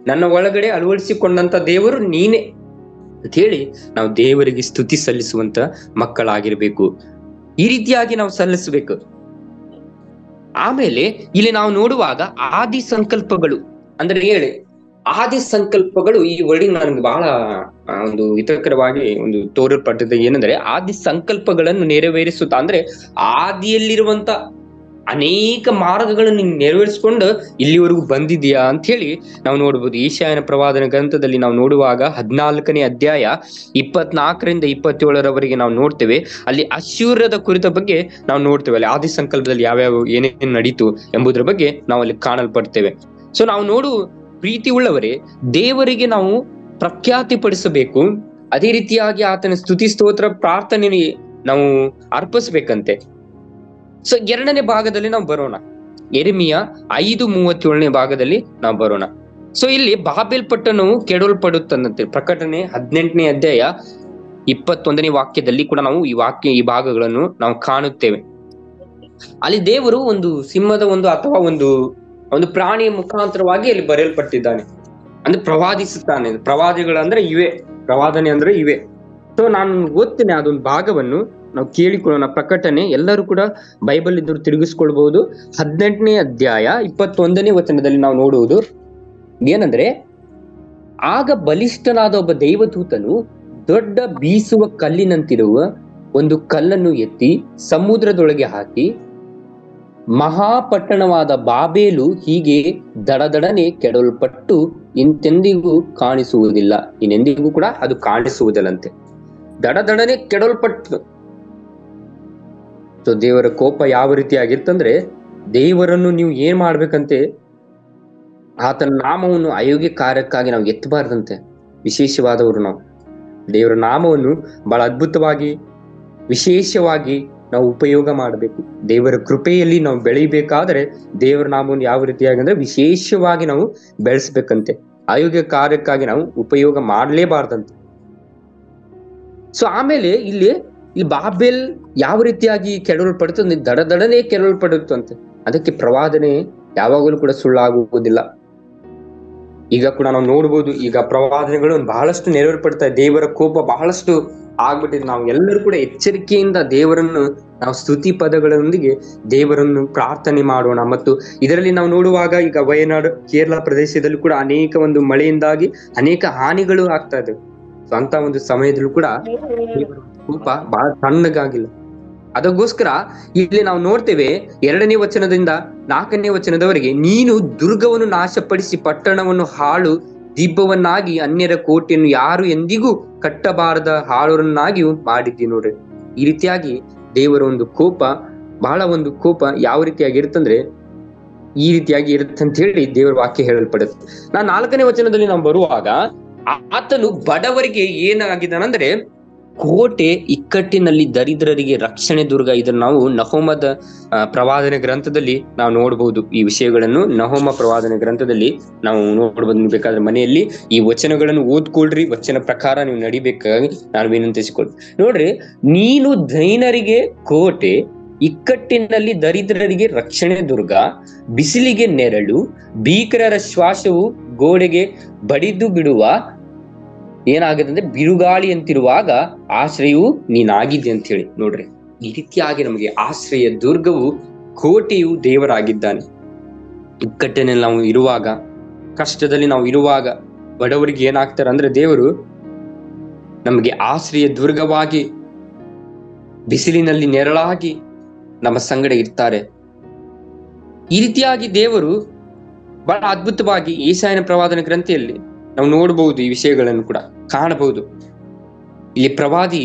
ನನ್ನ ಒಳಗಡೆ ಅಳವಡಿಸಿಕೊಂಡಂತ ದೇವರು ನೀನೇ ಅಂತ ಹೇಳಿ ನಾವು ದೇವರಿಗೆ ಸ್ತುತಿ ಸಲ್ಲಿಸುವಂತ ಮಕ್ಕಳಾಗಿರ್ಬೇಕು. ಈ ರೀತಿಯಾಗಿ ನಾವು ಸಲ್ಲಿಸಬೇಕು. ಆಮೇಲೆ ಇಲ್ಲಿ ನಾವು ನೋಡುವಾಗ ಆದಿ ಸಂಕಲ್ಪಗಳು ಅಂದ್ರೆ ಹೇಳಿ, ಆದಿ ಸಂಕಲ್ಪಗಳು ಈ ವರ್ಡಿಂಗ್ ನನಗೆ ಬಹಳ ಒಂದು ಹಿತಕರವಾಗಿ ಒಂದು ತೋರಲ್ಪಟ್ಟಿದೆ. ಏನಂದ್ರೆ ಆದಿ ಸಂಕಲ್ಪಗಳನ್ನು ನೆರವೇರಿಸುತ್ತಾ, ಅಂದ್ರೆ ಆದಿಯಲ್ಲಿರುವಂತ ಅನೇಕ ಮಾರ್ಗಗಳನ್ನು ನೀನು ನೆರವೇರಿಸಿಕೊಂಡು ಇಲ್ಲಿವರೆಗೂ ಬಂದಿದ್ಯಾ ಅಂತ ಹೇಳಿ ನಾವು ನೋಡ್ಬೋದು. ಯೆಶಾಯನ ಪ್ರವಾದನ ಗ್ರಂಥದಲ್ಲಿ ನಾವು ನೋಡುವಾಗ 14ನೇ ಅಧ್ಯಾಯ 24ರಿಂದ 27ರವರೆಗೆ ನಾವು ನೋಡ್ತೇವೆ. ಅಲ್ಲಿ ಅಶ್ಶೂರದ ಕುರಿತ ಬಗ್ಗೆ ನಾವು ನೋಡ್ತೇವೆ. ಅಲ್ಲಿ ಆದಿ ಸಂಕಲ್ಪದಲ್ಲಿ ಯಾವ್ಯಾವ ಏನೇನು ನಡೀತು ಎಂಬುದರ ಬಗ್ಗೆ ನಾವು ಅಲ್ಲಿ ಕಾಣಲ್ಪಡ್ತೇವೆ. ಸೊ ನಾವು ಪ್ರೀತಿ ಉಳ್ಳವರೇ, ದೇವರಿಗೆ ನಾವು ಪ್ರಖ್ಯಾತಿ ಪಡಿಸಬೇಕು. ಅದೇ ರೀತಿಯಾಗಿ ಆತನ ಸ್ತುತಿ ಸ್ತೋತ್ರ ಪ್ರಾರ್ಥನೆ ನಾವು ಅರ್ಪಿಸ್ಬೇಕಂತೆ. ಸೊ 2ನೇ ಭಾಗದಲ್ಲಿ ನಾವು ಬರೋಣ. ಯೆರೆಮೀಯ 5:37ನೇ ಭಾಗದಲ್ಲಿ ನಾವು ಬರೋಣ. ಸೊ ಇಲ್ಲಿ ಬಾಬೆಲ್ ಪಟ್ಟಣವು ಕೆಡವಲ್ಪಡುತ್ತಂತೆ. ಪ್ರಕಟಣೆ 18ನೇ ಅಧ್ಯಾಯ 21ನೇ ವಾಕ್ಯದಲ್ಲಿ ಕೂಡ ನಾವು ಈ ಭಾಗಗಳನ್ನು ನಾವು ಕಾಣುತ್ತೇವೆ. ಅಲ್ಲಿ ದೇವರು ಒಂದು ಸಿಂಹದ ಅಥವಾ ಒಂದು ಪ್ರಾಣಿಯ ಮುಖಾಂತರವಾಗಿ ಅಲ್ಲಿ ಬರೆಯಲ್ಪಟ್ಟಿದ್ದಾನೆ. ಅಂದ್ರೆ ಪ್ರವಾದಿಸುತ್ತಾನೆ. ಪ್ರವಾದಿಗಳಂದ್ರೆ ಇವೆ, ಪ್ರವಾದನೆ ಅಂದ್ರೆ ಇವೆ. ಸೊ ನಾನು ಓದ್ತೇನೆ ಅದೊಂದು ಭಾಗವನ್ನು, ನಾವು ಕೇಳಿಕೊಳ್ಳೋಣ. ಪ್ರಕಟಣೆ ಎಲ್ಲರೂ ಕೂಡ ಬೈಬಲ್ ಇದ್ರು ತಿರುಗಿಸ್ಕೊಳ್ಬಹುದು. 18ನೇ ಅಧ್ಯಾಯ 21ನೇ ವಚನದಲ್ಲಿ ನಾವು ನೋಡುವುದು ಏನಂದ್ರೆ, ಆಗ ಬಲಿಷ್ಠನಾದ ಒಬ್ಬ ದೈವದೂತನು ದೊಡ್ಡ ಬೀಸುವ ಕಲ್ಲಿನಂತಿರುವ ಒಂದು ಕಲ್ಲನ್ನು ಎತ್ತಿ ಸಮುದ್ರದೊಳಗೆ ಹಾಕಿ, ಮಹಾಪಟ್ಟಣವಾದ ಬಾಬೇಲು ಹೀಗೆ ದಡದಡನೆ ಕೆಡವಲ್ಪಟ್ಟು ಇಂತೆಂದಿಗೂ ಕಾಣಿಸುವುದಿಲ್ಲ, ಇನ್ನೆಂದಿಗೂ ಕೂಡ ಅದು ಕಾಣಿಸುವುದಿಲ್ಲಂತೆ. ದಡದಡನೆ ಕೆಡವಲ್ಪಟ್ಟು. ಸೊ ದೇವರ ಕೋಪ ಯಾವ ರೀತಿಯಾಗಿರ್ತಂದ್ರೆ, ದೇವರನ್ನು ನೀವು ಏನ್ ಮಾಡ್ಬೇಕಂತೆ, ಆತನ ನಾಮವನ್ನು ಅಯೋಗ್ಯ ಕಾರ್ಯಕ್ಕಾಗಿ ನಾವು ಎತ್ತಬಾರ್ದಂತೆ. ವಿಶೇಷವಾದವರು ನಾವು ದೇವರ ನಾಮವನ್ನು ಬಹಳ ಅದ್ಭುತವಾಗಿ ವಿಶೇಷವಾಗಿ ನಾವು ಉಪಯೋಗ ಮಾಡಬೇಕು. ದೇವರ ಕೃಪೆಯಲ್ಲಿ ನಾವು ಬೆಳಿಬೇಕಾದ್ರೆ ದೇವರ ನಾಮವನ್ನು ಯಾವ ರೀತಿಯಾಗಿ ಅಂದ್ರೆ ವಿಶೇಷವಾಗಿ ನಾವು ಬೆಳೆಸ್ಬೇಕಂತೆ. ಅಯೋಗ್ಯ ಕಾರ್ಯಕ್ಕಾಗಿ ನಾವು ಉಪಯೋಗ ಮಾಡಲೇಬಾರ್ದಂತೆ. ಸೊ ಆಮೇಲೆ ಇಲ್ಲಿ ಬಾಬೆಲ್ ಯಾವ ರೀತಿಯಾಗಿ ಕೆಡವಲ್ಪಡುತ್ತೆ, ದಡದಡನೆ ಕೆಡವಲ್ಪಡುತ್ತಂತೆ. ಅದಕ್ಕೆ ಪ್ರವಾದನೆ ಯಾವಾಗಲೂ ಕೂಡ ಸುಳ್ಳಾಗುವುದಿಲ್ಲ. ಈಗ ಕೂಡ ನಾವು ನೋಡ್ಬೋದು, ಈಗ ಪ್ರವಾದನೆಗಳು ಬಹಳಷ್ಟು ನೆರವೇರ್ಪಡ್ತಾ ಇದೆ. ದೇವರ ಕೋಪ ಬಹಳಷ್ಟು ಆಗ್ಬಿಟ್ಟಿದೆ. ನಾವು ಎಲ್ಲರೂ ಕೂಡ ಎಚ್ಚರಿಕೆಯಿಂದ ದೇವರನ್ನು ನಾವು ಸ್ತುತಿ ಪದಗಳೊಂದಿಗೆ ದೇವರನ್ನು ಪ್ರಾರ್ಥನೆ ಮಾಡೋಣ. ಮತ್ತು ಇದರಲ್ಲಿ ನಾವು ನೋಡುವಾಗ ಈಗ ವಯನಾಡು, ಕೇರಳ ಪ್ರದೇಶದಲ್ಲೂ ಕೂಡ ಅನೇಕ ಒಂದು ಮಳೆಯಿಂದಾಗಿ ಅನೇಕ ಹಾನಿಗಳು ಆಗ್ತಾ ಇದೆ. ಸೊ ಅಂತ ಒಂದು ಸಮಯದಲ್ಲೂ ಕೂಡ ಕೋಪ ಬಹಳ ತಣ್ಣಗಾಗಿಲ್ಲ. ಅದಕ್ಕೋಸ್ಕರ ಇಲ್ಲಿ ನಾವು ನೋಡ್ತೇವೆ 2ನೇ ವಚನದಿಂದ 4ನೇ ವಚನದವರೆಗೆ, ನೀನು ದುರ್ಗವನ್ನು ನಾಶಪಡಿಸಿ ಪಟ್ಟಣವನ್ನು ಹಾಳು ದಿಬ್ಬವನ್ನಾಗಿ ಅನ್ಯರ ಕೋಟೆಯನ್ನು ಯಾರು ಎಂದಿಗೂ ಕಟ್ಟಬಾರದ ಹಾಳರನ್ನಾಗಿಯೂ ಮಾಡಿದ್ದಿ. ನೋಡ್ರಿ, ಈ ರೀತಿಯಾಗಿ ದೇವರ ಒಂದು ಕೋಪ, ಬಹಳ ಒಂದು ಕೋಪ ಯಾವ ರೀತಿಯಾಗಿ ಇರುತ್ತಂದ್ರೆ ಈ ರೀತಿಯಾಗಿ ಇರುತ್ತೆ ಅಂತ ಹೇಳಿ ದೇವರ ವಾಕ್ಯ ಹೇಳಲ್ಪಡುತ್ತೆ. 4ನೇ ವಚನದಲ್ಲಿ ನಾವು ಬರುವಾಗ, ಆತನು ಬಡವರಿಗೆ ಏನಾಗಿದ್ದಾನಂದ್ರೆ ಕೋಟೆ, ಇಕ್ಕಟ್ಟಿನಲ್ಲಿ ದರಿದ್ರರಿಗೆ ರಕ್ಷಣೆ ದುರ್ಗ. ಇದನ್ನು ನಾವು ನಹೋಮದ ಪ್ರವಾದನೆ ಗ್ರಂಥದಲ್ಲಿ ನಾವು ನೋಡ್ಬಹುದು. ಈ ವಿಷಯಗಳನ್ನು ನಹೋಮ ಪ್ರವಾದನೆ ಗ್ರಂಥದಲ್ಲಿ ನಾವು ನೋಡ್ಬೋದು. ಬೇಕಾದ್ರೆ ಮನೆಯಲ್ಲಿ ಈ ವಚನಗಳನ್ನು ಓದ್ಕೊಳ್ರಿ, ವಚನ ಪ್ರಕಾರ ನೀವು ನಡಿಬೇಕಾಗಿ ನಾನು ವಿನಂತಿಸಿಕೊಳ್ರಿ. ನೋಡ್ರಿ, ನೀನು ದೈನರಿಗೆ ಕೋಟೆ, ಇಕ್ಕಟ್ಟಿನಲ್ಲಿ ದರಿದ್ರರಿಗೆ ರಕ್ಷಣೆ ದುರ್ಗ, ಬಿಸಿಲಿಗೆ ನೆರಳು, ಭೀಕರರ ಶ್ವಾಸವು ಗೋಡೆಗೆ ಬಡಿದು ಬಿಡುವ ಏನಾಗುತ್ತೆ ಬಿರುಗಾಳಿ ಅಂತಿರುವಾಗ ಆಶ್ರಯವು ನೀನಾಗಿದ್ದೆ ಅಂತ ಹೇಳಿ. ನೋಡ್ರಿ, ಈ ರೀತಿಯಾಗಿ ನಮಗೆ ಆಶ್ರಯ ದುರ್ಗವು, ಕೋಟೆಯು ದೇವರಾಗಿದ್ದಾನೆ. ಇಕ್ಕಟ್ಟಿನಲ್ಲಿ ನಾವು ಇರುವಾಗ, ಕಷ್ಟದಲ್ಲಿ ನಾವು ಇರುವಾಗ ಬಡವರಿಗೆ ಏನಾಗ್ತಾರೆ ಅಂದ್ರೆ ದೇವರು ನಮಗೆ ಆಶ್ರಯ ದುರ್ಗವಾಗಿ, ಬಿಸಿಲಿನಲ್ಲಿ ನೆರಳಾಗಿ ನಮ್ಮ ಸಂಗಡ ಇರ್ತಾರೆ. ಈ ರೀತಿಯಾಗಿ ದೇವರು ಬಹಳ ಅದ್ಭುತವಾಗಿ ಯೆಶಾಯನ ಪ್ರವಾದನ ಗ್ರಂಥಿಯಲ್ಲಿ ನಾವು ನೋಡಬಹುದು. ಈ ವಿಷಯಗಳನ್ನು ಕೂಡ ಕಾಣಬಹುದು. ಇಲ್ಲಿ ಪ್ರವಾದಿ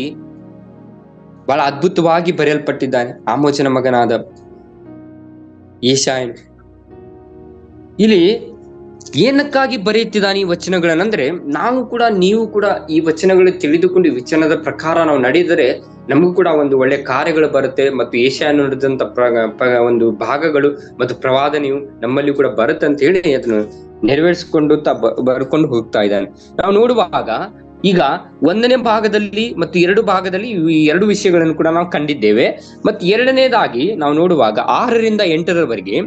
ಬಹಳ ಅದ್ಭುತವಾಗಿ ಬರೆಯಲ್ಪಟ್ಟಿದ್ದಾನೆ, ಆಮೋಚನ ಮಗನಾದ ಯೆಶಾಯನು. ಇಲ್ಲಿ ಏನಕ್ಕಾಗಿ ಬರೆಯುತ್ತಿದ್ದಾನೆ ಈ ವಚನಗಳನ್ನಂದ್ರೆ, ನಾವು ಕೂಡ ನೀವು ಕೂಡ ಈ ವಚನಗಳು ತಿಳಿದುಕೊಂಡು ಈ ವಚನದ ಪ್ರಕಾರ ನಾವು ನಡೆದರೆ ನಮಗೂ ಕೂಡ ಒಂದು ಒಳ್ಳೆ ಕಾರ್ಯಗಳು ಬರುತ್ತೆ. ಮತ್ತು ಯೆಶಾಯನು ನುಡಿದಂತ ಒಂದು ಭಾಗಗಳು ಮತ್ತು ಪ್ರವಾದನೆಯು ನಮ್ಮಲ್ಲಿ ಕೂಡ ಬರುತ್ತೆ ಅಂತ ಹೇಳಿ ಅದನ್ನು ನೆರವೇರಿಸಿಕೊಂಡು ಬರ್ಕೊಂಡು ಹೋಗ್ತಾ ಇದ್ದಾನೆ. ನಾವು ನೋಡುವಾಗ ಈಗ 1ನೇ ಭಾಗದಲ್ಲಿ ಮತ್ತು 2 ಭಾಗದಲ್ಲಿ ಈ 2 ವಿಷಯಗಳನ್ನು ಕೂಡ ನಾವು ಕಂಡಿದ್ದೇವೆ. ಮತ್ತು 2ನೇದಾಗಿ ನಾವು ನೋಡುವಾಗ 6ರಿಂದ 8ರವರೆಗೆ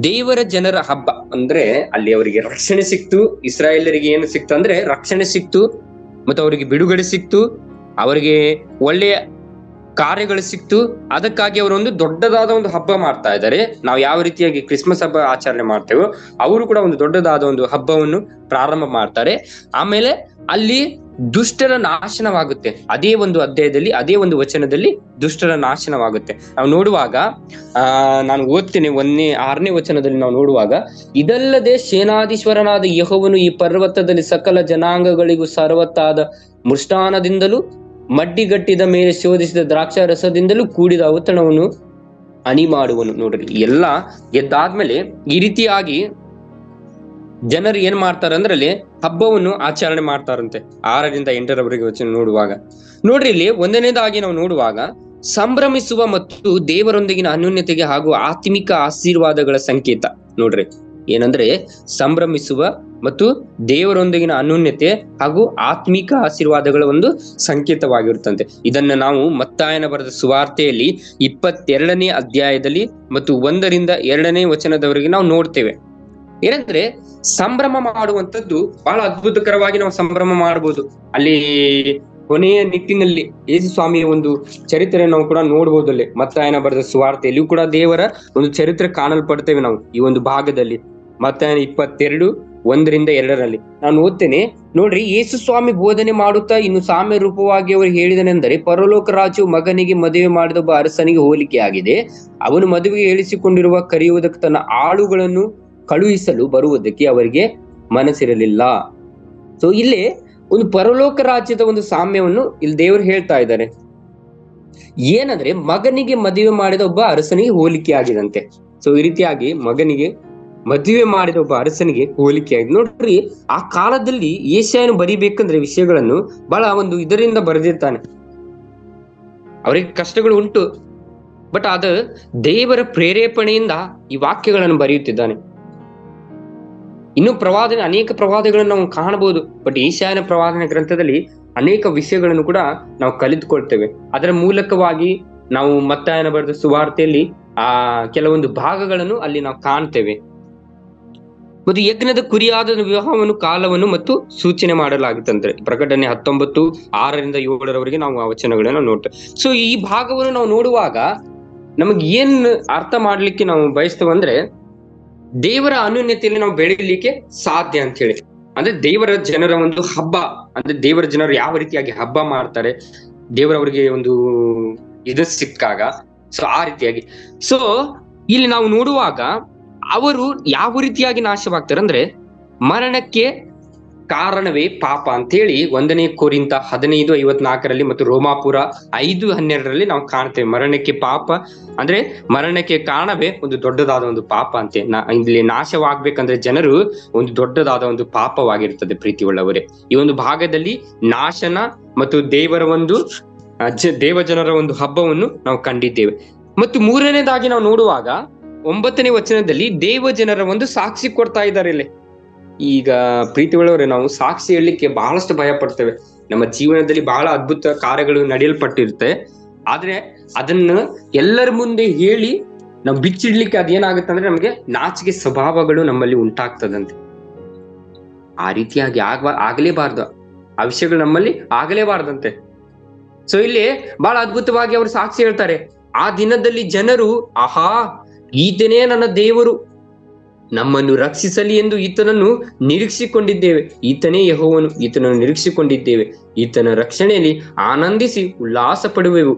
ದೇವರ ಜನರ ಹಬ್ಬ, ಅಂದ್ರೆ ಅಲ್ಲಿ ಅವರಿಗೆ ರಕ್ಷಣೆ ಸಿಕ್ತು. ಇಸ್ರಾಯೇಲರಿಗೆ ಏನು ಸಿಕ್ತು ಅಂದ್ರೆ ರಕ್ಷಣೆ ಸಿಕ್ತು, ಮತ್ತು ಅವರಿಗೆ ಬಿಡುಗಡೆ ಸಿಕ್ತು, ಅವರಿಗೆ ಒಳ್ಳೆಯ ಕಾರ್ಯಗಳು ಸಿಕ್ತು. ಅದಕ್ಕಾಗಿ ಅವರು ಒಂದು ದೊಡ್ಡದಾದ ಒಂದು ಹಬ್ಬ ಮಾಡ್ತಾ ಇದ್ದಾರೆ. ನಾವು ಯಾವ ರೀತಿಯಾಗಿ ಕ್ರಿಸ್ಮಸ್ ಹಬ್ಬ ಆಚರಣೆ ಮಾಡ್ತೇವೋ ಅವರು ಕೂಡ ಒಂದು ದೊಡ್ಡದಾದ ಒಂದು ಹಬ್ಬವನ್ನು ಪ್ರಾರಂಭ ಮಾಡ್ತಾರೆ. ಆಮೇಲೆ ಅಲ್ಲಿ ದುಷ್ಟರ ನಾಶನವಾಗುತ್ತೆ. ಅದೇ ಒಂದು ಅಧ್ಯಾಯದಲ್ಲಿ, ಅದೇ ಒಂದು ವಚನದಲ್ಲಿ ದುಷ್ಟರ ನಾಶನವಾಗುತ್ತೆ. ನಾವು ನೋಡುವಾಗ ನಾನು ಓದ್ತೇನೆ 6ನೇ ವಚನದಲ್ಲಿ ನಾವು ನೋಡುವಾಗ, ಇದಲ್ಲದೆ ಸೇನಾಧೀಶ್ವರನಾದ ಯೆಹೋವನು ಈ ಪರ್ವತದಲ್ಲಿ ಸಕಲ ಜನಾಂಗಗಳಿಗೂ ಸರ್ವತ್ತಾದ ಮೃಷ್ಟಾನದಿಂದಲೂ ಮಡ್ಡಿಗಟ್ಟಿದ ಮೇಲೆ ಶೋಧಿಸಿದ ದ್ರಾಕ್ಷಾ ರಸದಿಂದಲೂ ಕೂಡಿದ ಔತಣವನ್ನು ಅಣಿ ಮಾಡುವನು. ನೋಡ್ರಿ, ಎಲ್ಲ ಗೆದ್ದಾದ್ಮೇಲೆ ಈ ರೀತಿಯಾಗಿ ಜನರು ಏನ್ ಮಾಡ್ತಾರೆ ಅಂದ್ರಲ್ಲಿ ಹಬ್ಬವನ್ನು ಆಚರಣೆ ಮಾಡ್ತಾರಂತೆ. 6ರಿಂದ 8ರವರೆಗೆ ವಚನ ನೋಡುವಾಗ ನೋಡ್ರಿ, ಇಲ್ಲಿ 1ನೇದಾಗಿ ನಾವು ನೋಡುವಾಗ ಸಂಭ್ರಮಿಸುವ ಮತ್ತು ದೇವರೊಂದಿಗಿನ ಅನ್ಯೋನ್ಯತೆಗೆ ಹಾಗೂ ಆತ್ಮಿಕ ಆಶೀರ್ವಾದಗಳ ಸಂಕೇತ. ನೋಡ್ರಿ, ಏನಂದ್ರೆ ಸಂಭ್ರಮಿಸುವ ಮತ್ತು ದೇವರೊಂದಿಗಿನ ಅನ್ಯೋನ್ಯತೆ ಹಾಗೂ ಆತ್ಮಿಕ ಆಶೀರ್ವಾದಗಳ ಒಂದು ಸಂಕೇತವಾಗಿರುತ್ತಂತೆ. ಇದನ್ನ ನಾವು ಮತ್ತಾಯನ ಬರೆದ ಸುವಾರ್ತೆಯಲ್ಲಿ 22ನೇ ಅಧ್ಯಾಯದಲ್ಲಿ ಮತ್ತು 1ರಿಂದ 2ನೇ ವಚನದವರೆಗೆ ನಾವು ನೋಡ್ತೇವೆ. ಏನಂದ್ರೆ ಸಂಭ್ರಮ ಮಾಡುವಂಥದ್ದು ಬಹಳ ಅದ್ಭುತಕರವಾಗಿ ನಾವು ಸಂಭ್ರಮ ಮಾಡಬಹುದು. ಅಲ್ಲಿ ಕೊನೆಯ ನಿಟ್ಟಿನಲ್ಲಿ ಯೇಸು ಸ್ವಾಮಿಯ ಒಂದು ಚರಿತ್ರೆ ನಾವು ಕೂಡ ನೋಡ್ಬೋದು. ಅಲ್ಲಿ ಮತ್ತಾಯನ ಬರೆದ ಸುವಾರ್ತೆಯಲ್ಲಿಯೂ ಕೂಡ ದೇವರ ಒಂದು ಚರಿತ್ರೆ ಕಾಣಲ್ಪಡ್ತೇವೆ ನಾವು ಈ ಒಂದು ಭಾಗದಲ್ಲಿ. ಮತ್ತಾಯನ 22 1ರಿಂದ 2ರಲ್ಲಿ ನಾನು ಓದ್ತೇನೆ. ನೋಡ್ರಿ, ಯೇಸು ಸ್ವಾಮಿ ಬೋಧನೆ ಮಾಡುತ್ತಾ ಇನ್ನು ಸಾಮ್ಯ ರೂಪವಾಗಿ ಅವರು ಹೇಳಿದನೆಂದರೆ, ಪರಲೋಕ ರಾಜ್ಯವು ಮಗನಿಗೆ ಮದುವೆ ಮಾಡಿದೊಬ್ಬ ಅರಸನಿಗೆ ಹೋಲಿಕೆ ಆಗಿದೆ. ಅವನು ಮದುವೆಗೆ ಹೇಳಿಸಿಕೊಂಡಿರುವ ಕರೆಯುವುದಕ್ಕೆ ತನ್ನ ಆಳುಗಳನ್ನು ಕಳುಹಿಸಲು ಬರುವುದಕ್ಕೆ ಅವರಿಗೆ ಮನಸ್ಸಿರಲಿಲ್ಲ. ಸೊ ಇಲ್ಲಿ ಒಂದು ಪರಲೋಕ ರಾಜ್ಯದ ಒಂದು ಸಾಮ್ಯವನ್ನು ಇಲ್ಲಿ ದೇವರು ಹೇಳ್ತಾ ಇದ್ದಾರೆ. ಏನಂದ್ರೆ ಮಗನಿಗೆ ಮದುವೆ ಮಾಡಿದ ಒಬ್ಬ ಅರಸನಿಗೆ ಹೋಲಿಕೆ ಆಗಿದಂತೆ. ಸೊ ಈ ರೀತಿಯಾಗಿ ಮಗನಿಗೆ ಮದುವೆ ಮಾಡಿದ ಒಬ್ಬ ಅರಸನಿಗೆ ಹೋಲಿಕೆ ಆಗಿದೆ. ನೋಡ್ರಿ, ಆ ಕಾಲದಲ್ಲಿ ಯೆಶಾಯನು ಬರಿಬೇಕಂದ್ರೆ ವಿಷಯಗಳನ್ನು ಬಹಳ ಒಂದು ಇದರಿಂದ ಬರೆದಿರ್ತಾನೆ. ಅವರಿಗೆ ಕಷ್ಟಗಳು ಉಂಟು, ಬಟ್ ಅದು ದೇವರ ಪ್ರೇರೇಪಣೆಯಿಂದ ಈ ವಾಕ್ಯಗಳನ್ನು ಬರೆಯುತ್ತಿದ್ದಾನೆ. ಇನ್ನು ಪ್ರವಾದನೆ, ಅನೇಕ ಪ್ರವಾದಗಳನ್ನು ನಾವು ಕಾಣಬಹುದು. ಬಟ್ ಯೆಶಾಯನ ಪ್ರವಾದನೆ ಗ್ರಂಥದಲ್ಲಿ ಅನೇಕ ವಿಷಯಗಳನ್ನು ಕೂಡ ನಾವು ಕಲಿತುಕೊಳ್ತೇವೆ. ಅದರ ಮೂಲಕವಾಗಿ ನಾವು ಮತ್ತಾಯನ ಬರೆದ ಸುವಾರ್ತೆಯಲ್ಲಿ ಕೆಲವೊಂದು ಭಾಗಗಳನ್ನು ಅಲ್ಲಿ ನಾವು ಕಾಣ್ತೇವೆ. ಮತ್ತು ಯಜ್ಞದ ಕುರಿಯಾದ ವಿವಾಹವನ್ನು, ಕಾಲವನ್ನು ಮತ್ತು ಸೂಚನೆ ಮಾಡಲಾಗಿತ್ತಂದ್ರೆ ಪ್ರಕಟಣೆ 19 6ರಿಂದ 7ರವರೆಗೆ ನಾವು ಆ ವಚನಗಳನ್ನು ನೋಡ್ತೇವೆ. ಸೊ ಈ ಭಾಗವನ್ನು ನಾವು ನೋಡುವಾಗ ನಮಗೆ ಏನ್ ಅರ್ಥ ಮಾಡ್ಲಿಕ್ಕೆ ನಾವು ಬಯಸ್ತೇವಂದ್ರೆ, ದೇವರ ಅನ್ಯೋನ್ಯತೆಯಲ್ಲಿ ನಾವು ಬೆಳೀಲಿಕ್ಕೆ ಸಾಧ್ಯ ಅಂತ ಹೇಳಿ. ಅಂದ್ರೆ ದೇವರ ಜನರ ಒಂದು ಹಬ್ಬ, ಅಂದ್ರೆ ದೇವರ ಜನರು ಯಾವ ರೀತಿಯಾಗಿ ಹಬ್ಬ ಮಾಡ್ತಾರೆ, ದೇವರವರಿಗೆ ಒಂದು ಇದು ಸಿಕ್ಕಾಗ. ಸೊ ಆ ರೀತಿಯಾಗಿ ಸೊ ಇಲ್ಲಿ ನಾವು ನೋಡುವಾಗ ಅವರು ಯಾವ ರೀತಿಯಾಗಿ ನಾಶವಾಗ್ತಾರೆ ಅಂದ್ರೆ ಮರಣಕ್ಕೆ ಕಾರಣವೇ ಪಾಪ ಅಂತೇಳಿ 1 ಕೊರಿಂಥ 15:54 ಮತ್ತು ರೋಮಾಪುರ 5:12 ನಾವು ಕಾಣ್ತೇವೆ. ಮರಣಕ್ಕೆ ಪಾಪ ಅಂದ್ರೆ ಮರಣಕ್ಕೆ ಕಾರಣವೇ ಒಂದು ದೊಡ್ಡದಾದ ಒಂದು ಪಾಪ ಅಂತೆ. ಇಲ್ಲಿ ನಾಶವಾಗ್ಬೇಕಂದ್ರೆ ಜನರು ಒಂದು ದೊಡ್ಡದಾದ ಒಂದು ಪಾಪವಾಗಿರ್ತದೆ ಪ್ರೀತಿ ಉಳ್ಳವರೇ. ಈ ಒಂದು ಭಾಗದಲ್ಲಿ ನಾಶನ ಮತ್ತು ದೇವರ ಒಂದು ದೇವ ಜನರ ಒಂದು ಹಬ್ಬವನ್ನು ನಾವು ಕಂಡಿದ್ದೇವೆ. ಮತ್ತು 3ನೇದಾಗಿ ನಾವು ನೋಡುವಾಗ 9ನೇ ವಚನದಲ್ಲಿ ದೇವ ಜನರ ಒಂದು ಸಾಕ್ಷಿ ಕೊಡ್ತಾ ಇದ್ದಾರೆ ಇಲ್ಲಿ. ಈಗ ಪ್ರೀತಿ ಉಳ್ಳವರೇ, ನಾವು ಸಾಕ್ಷಿ ಹೇಳಲಿಕ್ಕೆ ಬಹಳಷ್ಟು ಭಯ ಪಡ್ತೇವೆ. ನಮ್ಮ ಜೀವನದಲ್ಲಿ ಬಹಳ ಅದ್ಭುತ ಕಾರ್ಯಗಳು ನಡೆಯಲ್ಪಟ್ಟಿರುತ್ತೆ. ಆದ್ರೆ ಅದನ್ನ ಎಲ್ಲರ ಮುಂದೆ ಹೇಳಿ ನಾವು ಬಿಚ್ಚಿಡ್ಲಿಕ್ಕೆ ಅದೇನಾಗುತ್ತೆ ಅಂದ್ರೆ ನಮಗೆ ನಾಚಿಕೆ ಸ್ವಭಾವಗಳು ನಮ್ಮಲ್ಲಿ ಉಂಟಾಗ್ತದಂತೆ. ಆ ರೀತಿಯಾಗಿ ಆಗ್ಲೇಬಾರ್ದು, ಆ ವಿಷಯಗಳು ನಮ್ಮಲ್ಲಿ ಆಗಲೇಬಾರ್ದಂತೆ. ಸೊ ಇಲ್ಲಿ ಬಹಳ ಅದ್ಭುತವಾಗಿ ಅವರು ಸಾಕ್ಷಿ ಹೇಳ್ತಾರೆ. ಆ ದಿನದಲ್ಲಿ ಜನರು, ಆಹಾ, ಈತನೇ ನನ್ನ ದೇವರು, ನಮ್ಮನ್ನು ರಕ್ಷಿಸಲಿ ಎಂದು ಈತನನ್ನು ನಿರೀಕ್ಷಿಕೊಂಡಿದ್ದೇವೆ. ಈತನೇ ಯೆಹೋವನು, ಈತನನ್ನು ನಿರೀಕ್ಷಿಕೊಂಡಿದ್ದೇವೆ, ಈತನ ರಕ್ಷಣೆಯಲ್ಲಿ ಆನಂದಿಸಿ ಉಲ್ಲಾಸ ಪಡುವೆವು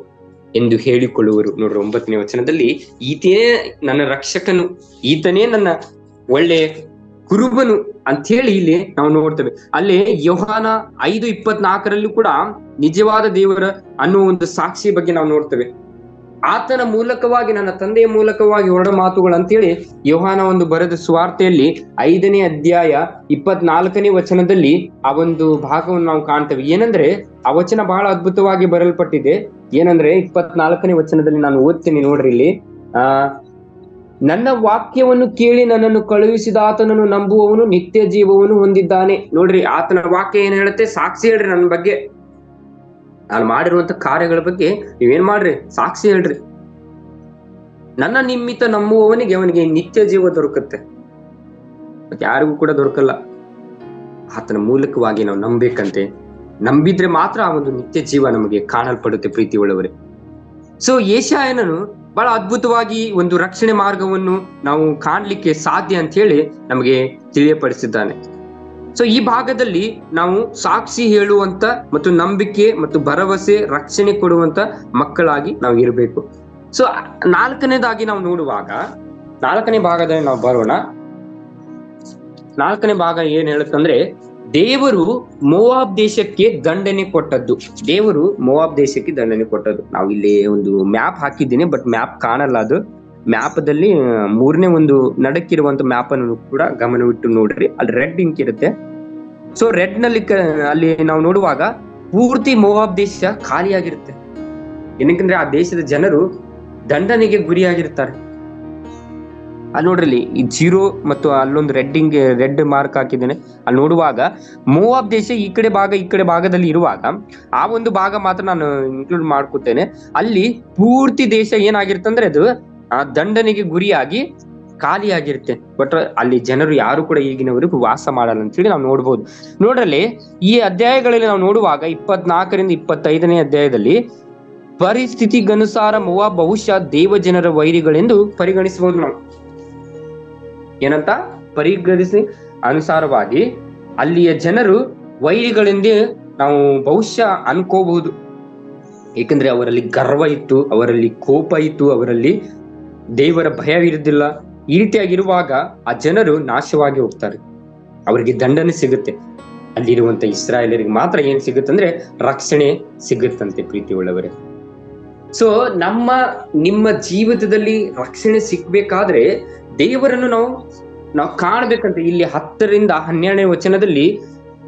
ಎಂದು ಹೇಳಿಕೊಳ್ಳುವರು. ನೋಡ್ರಿ 9ನೇ ವಚನದಲ್ಲಿ ಈತನೇ ನನ್ನ ರಕ್ಷಕನು, ಈತನೇ ನನ್ನ ಒಳ್ಳೆ ಕುರುಬನು ಅಂತ ಹೇಳಿ ಇಲ್ಲಿ ನಾವು ನೋಡ್ತೇವೆ. ಅಲ್ಲಿ ಯೋಹಾನ 5:24 ಕೂಡ ನಿಜವಾದ ದೇವರ ಅನ್ನುವ ಒಂದು ಸಾಕ್ಷಿ ಬಗ್ಗೆ ನಾವು ನೋಡ್ತೇವೆ. ಆತನ ಮೂಲಕವಾಗಿ, ನನ್ನ ತಂದೆಯ ಮೂಲಕವಾಗಿ ಹೊರಡ ಮಾತುಗಳು ಅಂತೇಳಿ ಯೋಹಾನ ಒಂದು ಬರೆದ ಸುವಾರ್ತೆಯಲ್ಲಿ 5ನೇ ಅಧ್ಯಾಯ 24ನೇ ವಚನದಲ್ಲಿ ಆ ಒಂದು ಭಾಗವನ್ನು ನಾವು ಕಾಣ್ತೇವೆ. ಏನಂದ್ರೆ ಆ ವಚನ ಬಹಳ ಅದ್ಭುತವಾಗಿ ಬರೆಯಲ್ಪಟ್ಟಿದೆ. ಏನಂದ್ರೆ 24ನೇ ವಚನದಲ್ಲಿ ನಾನು ಓದ್ತೀನಿ ನೋಡ್ರಿ. ಇಲ್ಲಿ ನನ್ನ ವಾಕ್ಯವನ್ನು ಕೇಳಿ ನನ್ನನ್ನು ಕಳುಹಿಸಿದ ಆತನನ್ನು ನಂಬುವವನು ನಿತ್ಯ ಜೀವವನ್ನು ಹೊಂದಿದ್ದಾನೆ. ನೋಡ್ರಿ, ಆತನ ವಾಕ್ಯ ಏನ್ ಹೇಳುತ್ತೆ? ಸಾಕ್ಷಿ ಹೇಳ್ರಿ ನನ್ನ ಬಗ್ಗೆ, ನಾನು ಮಾಡಿರುವಂತ ಕಾರ್ಯಗಳ ಬಗ್ಗೆ ನೀವೇನ್ ಮಾಡ್ರಿ? ಸಾಕ್ಷಿ ಹೇಳ್ರಿ. ನನ್ನ ನಿಮಿತ್ತ ನಂಬುವವನಿಗೆ ಅವನಿಗೆ ನಿತ್ಯ ಜೀವ ದೊರಕುತ್ತೆ, ಮತ್ತೆ ಯಾರಿಗೂ ಕೂಡ ದೊರಕಲ್ಲ. ಆತನ ಮೂಲಕವಾಗಿ ನಾವು ನಂಬೇಕಂತೆ. ನಂಬಿದ್ರೆ ಮಾತ್ರ ಆ ಒಂದು ನಿತ್ಯ ಜೀವ ನಮಗೆ ಕಾಣಲ್ಪಡುತ್ತೆ ಪ್ರೀತಿ ಉಳ್ಳವರೇ. ಸೊ ಯೆಶಾಯನನು ಬಹಳ ಅದ್ಭುತವಾಗಿ ಒಂದು ರಕ್ಷಣೆ ಮಾರ್ಗವನ್ನು ನಾವು ಕಾಣ್ಲಿಕ್ಕೆ ಸಾಧ್ಯ ಅಂತ ಹೇಳಿ ನಮಗೆ ತಿಳಿಯಪಡಿಸಿದ್ದಾನೆ. ಸೊ ಈ ಭಾಗದಲ್ಲಿ ನಾವು ಸಾಕ್ಷಿ ಹೇಳುವಂತ ಮತ್ತು ನಂಬಿಕೆ ಮತ್ತು ಭರವಸೆ, ರಕ್ಷಣೆ ಕೊಡುವಂತ ಮಕ್ಕಳಾಗಿ ನಾವು ಇರಬೇಕು. ಸೊ 4ನೇದಾಗಿ ನಾವು ನೋಡುವಾಗ 4ನೇ ಭಾಗದಲ್ಲಿ ನಾವು ಬರೋಣ. 4ನೇ ಭಾಗ ಏನ್ ಹೇಳುತ್ತಂದ್ರೆ ದೇವರು ಮೋವಾಬ್ ದೇಶಕ್ಕೆ ದಂಡನೆ ಕೊಟ್ಟದ್ದು. ದೇವರು ಮೋವಾಬ್ ದೇಶಕ್ಕೆ ದಂಡನೆ ಕೊಟ್ಟದ್ದು. ನಾವು ಇಲ್ಲಿ ಒಂದು ಮ್ಯಾಪ್ ಹಾಕಿದ್ದೀನಿ, ಬಟ್ ಮ್ಯಾಪ್ ಕಾಣಲ್ಲ. ಅದು ಮ್ಯಾಪದಲ್ಲಿ 3ನೇ ಒಂದು ನಡಕ್ಕಿರುವಂತ ಮ್ಯಾಪ್ ಅನ್ನು ಕೂಡ ಗಮನವಿಟ್ಟು ನೋಡ್ರಿ. ಅಲ್ಲಿ ರೆಡ್ ಇಂಕ್ ಇರುತ್ತೆ. ಸೊ ರೆಡ್ ನಲ್ಲಿ ಅಲ್ಲಿ ನಾವು ನೋಡುವಾಗ ಪೂರ್ತಿ ಮೋವಾಬ್ ದೇಶ ಖಾಲಿಯಾಗಿರುತ್ತೆ. ಏನಕ್ಕಂದ್ರೆ ಆ ದೇಶದ ಜನರು ದಂಡನೆಗೆ ಗುರಿಯಾಗಿರ್ತಾರೆ. ಅಲ್ಲಿ ನೋಡ್ರಿ, ಈ 0 ಮತ್ತು ಅಲ್ಲೊಂದು ರೆಡ್ ಮಾರ್ಕ್ ಹಾಕಿದ್ದೇನೆ. ಅಲ್ಲಿ ನೋಡುವಾಗ ಮೋವಾಬ್ ದೇಶ ಈ ಕಡೆ ಭಾಗದಲ್ಲಿ ಇರುವಾಗ ಆ ಒಂದು ಭಾಗ ಮಾತ್ರ ನಾನು ಇನ್ಕ್ಲೂಡ್ ಮಾಡ್ಕೊತೇನೆ. ಅಲ್ಲಿ ಪೂರ್ತಿ ದೇಶ ಏನಾಗಿರ್ತಂದ್ರೆ ಅದು ಆ ದಂಡನೆಗೆ ಗುರಿಯಾಗಿ ಖಾಲಿಯಾಗಿರುತ್ತೆ. ಬಟ್ ಅಲ್ಲಿ ಜನರು ಯಾರು ಕೂಡ ಈಗಿನವರೆಗೂ ವಾಸ ಮಾಡಲ್ಲ ಅಂತ ಹೇಳಿ ನಾವು ನೋಡ್ಬೋದು. ನೋಡ್ರಲ್ಲಿ ಈ ಅಧ್ಯಾಯಗಳಲ್ಲಿ ನಾವು ನೋಡುವಾಗ 24ರಿಂದ 25ನೇ ಅಧ್ಯಾಯದಲ್ಲಿ ಪರಿಸ್ಥಿತಿಗನುಸಾರ ಮೋವಾಬ್ ಬಹುಶಃ ದೇವ ಜನರ ವೈರಿಗಳೆಂದು ಪರಿಗಣಿಸಬಹುದು. ನಾವು ಏನಂತ ಪರಿಗಣಿಸಿ ಅನುಸಾರವಾಗಿ ಅಲ್ಲಿಯ ಜನರು ವೈರಿಗಳೆಂದೇ ನಾವು ಬಹುಶಃ ಅನ್ಕೋಬಹುದು. ಏಕೆಂದ್ರೆ ಅವರಲ್ಲಿ ಗರ್ವ ಇತ್ತು, ಅವರಲ್ಲಿ ಕೋಪ ಇತ್ತು, ಅವರಲ್ಲಿ ದೇವರ ಭಯವಿರುವುದಿಲ್ಲ. ಈ ರೀತಿಯಾಗಿರುವಾಗ ಆ ಜನರು ನಾಶವಾಗಿ ಹೋಗ್ತಾರೆ, ಅವರಿಗೆ ದಂಡನೆ ಸಿಗುತ್ತೆ. ಅಲ್ಲಿರುವಂತ ಇಸ್ರಾಯೇಲರಿಗೆ ಮಾತ್ರ ಏನ್ ಸಿಗುತ್ತಂದ್ರೆ ರಕ್ಷಣೆ ಸಿಗುತ್ತಂತೆ ಪ್ರೀತಿ ಉಳ್ಳವರೇ. ಸೊ ನಿಮ್ಮ ಜೀವಿತದಲ್ಲಿ ರಕ್ಷಣೆ ಸಿಗ್ಬೇಕಾದ್ರೆ ದೇವರನ್ನು ನಾವು ಕಾಣ್ಬೇಕಂತೆ. ಇಲ್ಲಿ 10ರಿಂದ 12ನೇ ವಚನದಲ್ಲಿ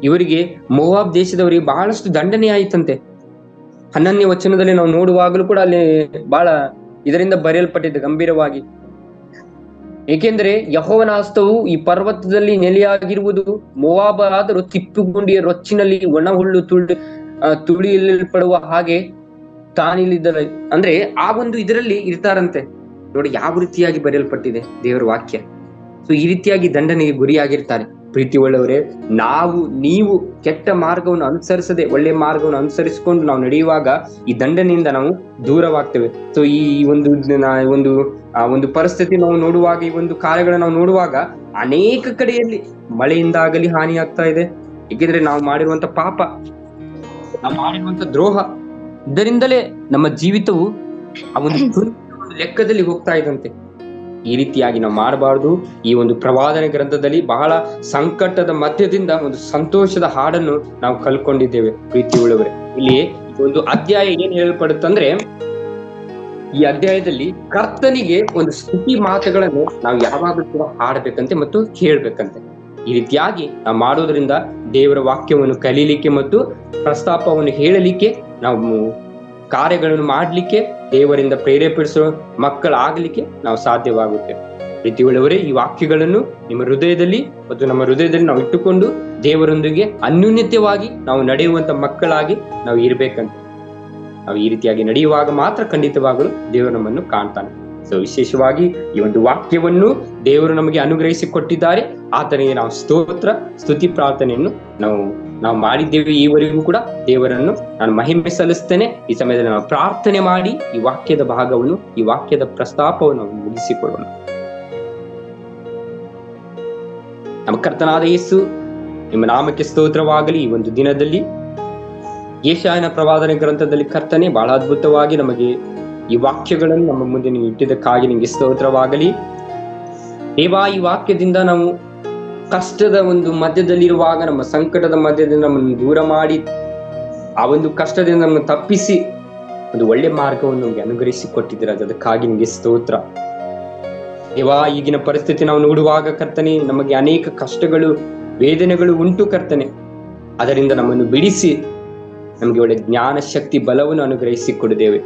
ಇವರಿಗೆ ಮೋವಾಬ್ ದೇಶದವರಿಗೆ ಬಹಳಷ್ಟು ದಂಡನೆ ಆಯ್ತಂತೆ. 11ನೇ ವಚನದಲ್ಲಿ ನಾವು ನೋಡುವಾಗಲೂ ಕೂಡ ಅಲ್ಲಿ ಬಹಳ ಇದರಿಂದ ಬರೆಯಲ್ಪಟ್ಟಿದೆ ಗಂಭೀರವಾಗಿ. ಏಕೆಂದ್ರೆ ಯೆಹೋವನ ಹಸ್ತವು ಈ ಪರ್ವತದಲ್ಲಿ ನೆಲೆಯಾಗಿರುವುದು, ಮೋವಾಬ ಆದರೂ ತಿಪ್ಪುಗುಂಡಿಯ ರೊಚ್ಚಿನಲ್ಲಿ ಒಣ ಹುಲ್ಲು ತುಳಿಯಲ್ಪಡುವ ಹಾಗೆ ತಾನಿಲ್ಲಿದ್ದ. ಅಂದ್ರೆ ಆ ಒಂದು ಇದರಲ್ಲಿ ಇರ್ತಾರಂತೆ. ನೋಡಿ ಯಾವ ರೀತಿಯಾಗಿ ಬರೆಯಲ್ಪಟ್ಟಿದೆ ದೇವರ ವಾಕ್ಯ. ಸೊ ಈ ರೀತಿಯಾಗಿ ದಂಡನೆಗೆ ಗುರಿಯಾಗಿರ್ತಾರೆ ಪ್ರೀತಿ ಉಳ್ಳವರೇ. ನೀವು ಕೆಟ್ಟ ಮಾರ್ಗವನ್ನು ಅನುಸರಿಸದೆ ಒಳ್ಳೆ ಮಾರ್ಗವನ್ನು ಅನುಸರಿಸಿಕೊಂಡು ನಾವು ನಡೆಯುವಾಗ ಈ ದಂಡನೆಯಿಂದ ನಾವು ದೂರವಾಗ್ತೇವೆ. ಸೊ ಈ ಒಂದು ಪರಿಸ್ಥಿತಿ ನಾವು ನೋಡುವಾಗ, ಈ ಒಂದು ಕಾರ್ಯಗಳನ್ನ ನಾವು ನೋಡುವಾಗ ಅನೇಕ ಕಡೆಯಲ್ಲಿ ಮಳೆಯಿಂದಾಗಲಿ ಹಾನಿ ಆಗ್ತಾ ಇದೆ. ಏಕೆಂದ್ರೆ ನಾವು ಮಾಡಿರುವಂತ ಪಾಪ, ನಾವು ಮಾಡಿರುವಂತ ದ್ರೋಹ, ಇದರಿಂದಲೇ ನಮ್ಮ ಜೀವಿತವು ಆ ಒಂದು ಲೆಕ್ಕದಲ್ಲಿ ಹೋಗ್ತಾ ಇದಂತೆ. ಈ ರೀತಿಯಾಗಿ ನಾವು ಮಾಡಬಾರ್ದು. ಈ ಒಂದು ಪ್ರವಾದನೆ ಗ್ರಂಥದಲ್ಲಿ ಬಹಳ ಸಂಕಟದ ಮಧ್ಯದಿಂದ ಒಂದು ಸಂತೋಷದ ಹಾಡನ್ನು ನಾವು ಕಲ್ಕೊಂಡಿದ್ದೇವೆ ಪ್ರೀತಿ ಉಳ್ಳವರೇ. ಇಲ್ಲಿ ಒಂದು ಅಧ್ಯಾಯ ಏನ್ ಹೇಳ್ಪಡುತ್ತಂದ್ರೆ, ಈ ಅಧ್ಯಾಯದಲ್ಲಿ ಕರ್ತನಿಗೆ ಒಂದು ಸ್ತುತಿ ಮಾತುಗಳನ್ನು ನಾವು ಯಾವಾಗಲೂ ಕೂಡ ಹಾಡಬೇಕಂತೆ ಮತ್ತು ಕೇಳ್ಬೇಕಂತೆ. ಈ ರೀತಿಯಾಗಿ ನಾವು ಮಾಡೋದ್ರಿಂದ ದೇವರ ವಾಕ್ಯವನ್ನು ಕಲೀಲಿಕ್ಕೆ ಮತ್ತು ಪ್ರಸ್ತಾಪವನ್ನು ಹೇಳಲಿಕ್ಕೆ, ನಾವು ಕಾರ್ಯಗಳನ್ನು ಮಾಡ್ಲಿಕ್ಕೆ, ದೇವರಿಂದ ಪ್ರೇರೇಪಿಸುವ ಮಕ್ಕಳಾಗಲಿಕ್ಕೆ ನಾವು ಸಾಧ್ಯವಾಗುತ್ತೆ. ಪ್ರೀತಿಯುಳ್ಳವರೇ, ಈ ವಾಕ್ಯಗಳನ್ನು ನಿಮ್ಮ ಹೃದಯದಲ್ಲಿ ಮತ್ತು ನಮ್ಮ ಹೃದಯದಲ್ಲಿ ನಾವು ಇಟ್ಟುಕೊಂಡು ದೇವರೊಂದಿಗೆ ಅನ್ಯೋನ್ಯತೆಯಾಗಿ ನಾವು ನಡೆಯುವಂತ ಮಕ್ಕಳಾಗಿ ನಾವು ಇರ್ಬೇಕಂತ. ನಾವು ಈ ರೀತಿಯಾಗಿ ನಡೆಯುವಾಗ ಮಾತ್ರ ಖಂಡಿತವಾಗಲು ದೇವರು ನಮ್ಮನ್ನು ಕಾಣ್ತಾನೆ. ಸೊ ವಿಶೇಷವಾಗಿ ಈ ಒಂದು ವಾಕ್ಯವನ್ನು ದೇವರು ನಮಗೆ ಅನುಗ್ರಹಿಸಿ ಕೊಟ್ಟಿದ್ದಾರೆ. ಆತನಿಗೆ ನಾವು ಸ್ತೋತ್ರ, ಸ್ತುತಿ, ಪ್ರಾರ್ಥನೆಯನ್ನು ನಾವು ಮಾಡಿದ್ದೇವೆ. ಈವರೆಗೂ ಕೂಡ ದೇವರನ್ನು ನಾನು ಮಹಿಮೆ ಸಲ್ಲಿಸ್ತೇನೆ. ಈ ಸಮಯದಲ್ಲಿ ನಾವು ಪ್ರಾರ್ಥನೆ ಮಾಡಿ ಈ ವಾಕ್ಯದ ಭಾಗವನ್ನು, ಈ ವಾಕ್ಯದ ಪ್ರಸ್ತಾಪವನ್ನು ಮುಗಿಸಿಕೊಳ್ಳೋಣ. ನಮ್ಮ ಕರ್ತನಾದ ಯೇಸು, ನಿಮ್ಮ ನಾಮಕ್ಕೆ ಸ್ತೋತ್ರವಾಗಲಿ. ಈ ಒಂದು ದಿನದಲ್ಲಿ ಯೆಶಾಯನ ಪ್ರವಾದನೆ ಗ್ರಂಥದಲ್ಲಿ ಕರ್ತನೆ ಬಹಳ ಅದ್ಭುತವಾಗಿ ನಮಗೆ ಈ ವಾಕ್ಯಗಳನ್ನು ನಮ್ಮ ಮುಂದೆ ನೀವು ಇಟ್ಟಿದ್ದಕ್ಕಾಗಿ ನಿಮಗೆ ಸ್ತೋತ್ರವಾಗಲಿ. ದೇವಾ, ಈ ವಾಕ್ಯದಿಂದ ನಾವು ಕಷ್ಟದ ಒಂದು ಮಧ್ಯದಲ್ಲಿರುವಾಗ, ನಮ್ಮ ಸಂಕಟದ ಮಧ್ಯದಿಂದ ನಮ್ಮನ್ನು ದೂರ ಮಾಡಿ, ಆ ಒಂದು ಕಷ್ಟದಿಂದ ನಮ್ಮನ್ನು ತಪ್ಪಿಸಿ ಒಂದು ಒಳ್ಳೆ ಮಾರ್ಗವನ್ನು ನಮಗೆ ಅನುಗ್ರಹಿಸಿ ಕೊಟ್ಟಿದ್ದೀರ. ಅದಕ್ಕಾಗಿ ನಿಮಗೆ ಸ್ತೋತ್ರ. ದೇವಾ, ಈಗಿನ ಪರಿಸ್ಥಿತಿ ನಾವು ನೋಡುವಾಗ ಕರ್ತನೆ, ನಮಗೆ ಅನೇಕ ಕಷ್ಟಗಳು, ವೇದನೆಗಳು ಉಂಟು ಕರ್ತನೆ. ಅದರಿಂದ ನಮ್ಮನ್ನು ಬಿಡಿಸಿ ನಮಗೆ ಒಳ್ಳೆ ಜ್ಞಾನ, ಶಕ್ತಿ, ಬಲವನ್ನು ಅನುಗ್ರಹಿಸಿ ಕೊಡುತ್ತೇವೆ.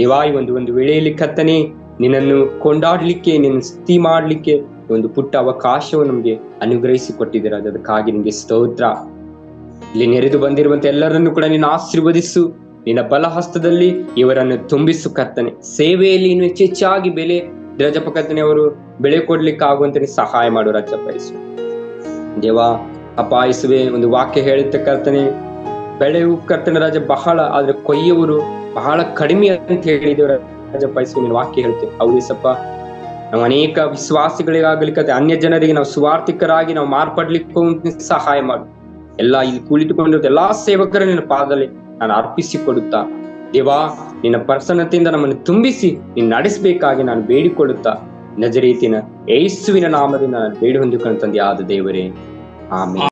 ದೇವಾ, ಈ ಒಂದು ವೇಳೆಯಲ್ಲಿ ಕರ್ತನೆ ನಿನ್ನನ್ನು ಕೊಂಡಾಡ್ಲಿಕ್ಕೆ, ನಿನ್ನ ಸ್ತುತಿ ಮಾಡ್ಲಿಕ್ಕೆ ಒಂದು ಪುಟ್ಟ ಅವಕಾಶವನ್ನು ನಮಗೆ ಅನುಗ್ರಹಿಸಿ ಕೊಟ್ಟಿದ್ದೀರ. ಅದಕ್ಕಾಗಿ ನಿಮಗೆ ಸ್ತೋತ್ರ. ಇಲ್ಲಿ ನೆರೆದು ಬಂದಿರುವಂತ ಎಲ್ಲರನ್ನು ಕೂಡ ನೀನು ಆಶೀರ್ವದಿಸು. ನಿನ್ನ ಬಲಹಸ್ತದಲ್ಲಿ ಇವರನ್ನು ತುಂಬಿಸು ಕರ್ತನೆ. ಸೇವೆಯಲ್ಲಿ ಇನ್ನು ಹೆಚ್ಚೆಚ್ಚಾಗಿ ರಾಜಪ್ಪ ಕರ್ತನೆ ಅವರು ಬೆಳೆ ಕೊಡ್ಲಿಕ್ಕೆ ಆಗುವಂತೆ ಸಹಾಯ ಮಾಡು ರಾಜಪ್ಪ. ದೇವಾ ಅಪಾಯಿಸುವೆ, ಒಂದು ವಾಕ್ಯ ಹೇಳುತ್ತೆ ಕರ್ತನೆ, ಬೆಳೆಯು ಕರ್ತನ ರಾಜ ಬಹಳ, ಆದ್ರೆ ಕೊಯ್ಯುವರು ಬಹಳ ಕಡಿಮೆ ಅಂತ ಹೇಳಿದೇವ ರಾಜಪ್ಪಾಯಿಸುವೆ. ನೀನು ವಾಕ್ಯ ಹೇಳ್ತೇವೆ. ಹೌದು ಸಪ್ಪ, ನಾವು ಅನೇಕ ವಿಶ್ವಾಸಿಗಳಿಗಾಗಲಿಕ್ಕೆ, ಅನ್ಯ ಜನರಿಗೆ ನಾವು ಸುವಾರ್ಥಿಕರಾಗಿ ನಾವು ಮಾರ್ಪಡ್ಲಿಕ್ಕೆ ಸಹಾಯ ಮಾಡು. ಇಲ್ಲಿ ಕುಳಿತುಕೊಂಡಿರೋ ಎಲ್ಲಾ ಸೇವಕರ ನಿನ್ನ ಪಾದದಲ್ಲಿ ನಾನು ಅರ್ಪಿಸಿಕೊಡುತ್ತಾ, ದೇವಾ ನಿನ್ನ ಪ್ರಸನ್ನತೆಯಿಂದ ನಮ್ಮನ್ನು ತುಂಬಿಸಿ ನೀನು ನಡೆಸಬೇಕಾಗಿ ನಾನು ಬೇಡಿಕೊಳ್ಳುತ್ತಾ, ನಜರೇತಿನ ಯೇಸುವಿನ ನಾಮದಿಂದ ನಾನು ಬೇಡಿ ಹೊಂದಿಕೊಂಡು ತಂದೆ ಆದ ದೇವರೇ, ಆಮೆನ್.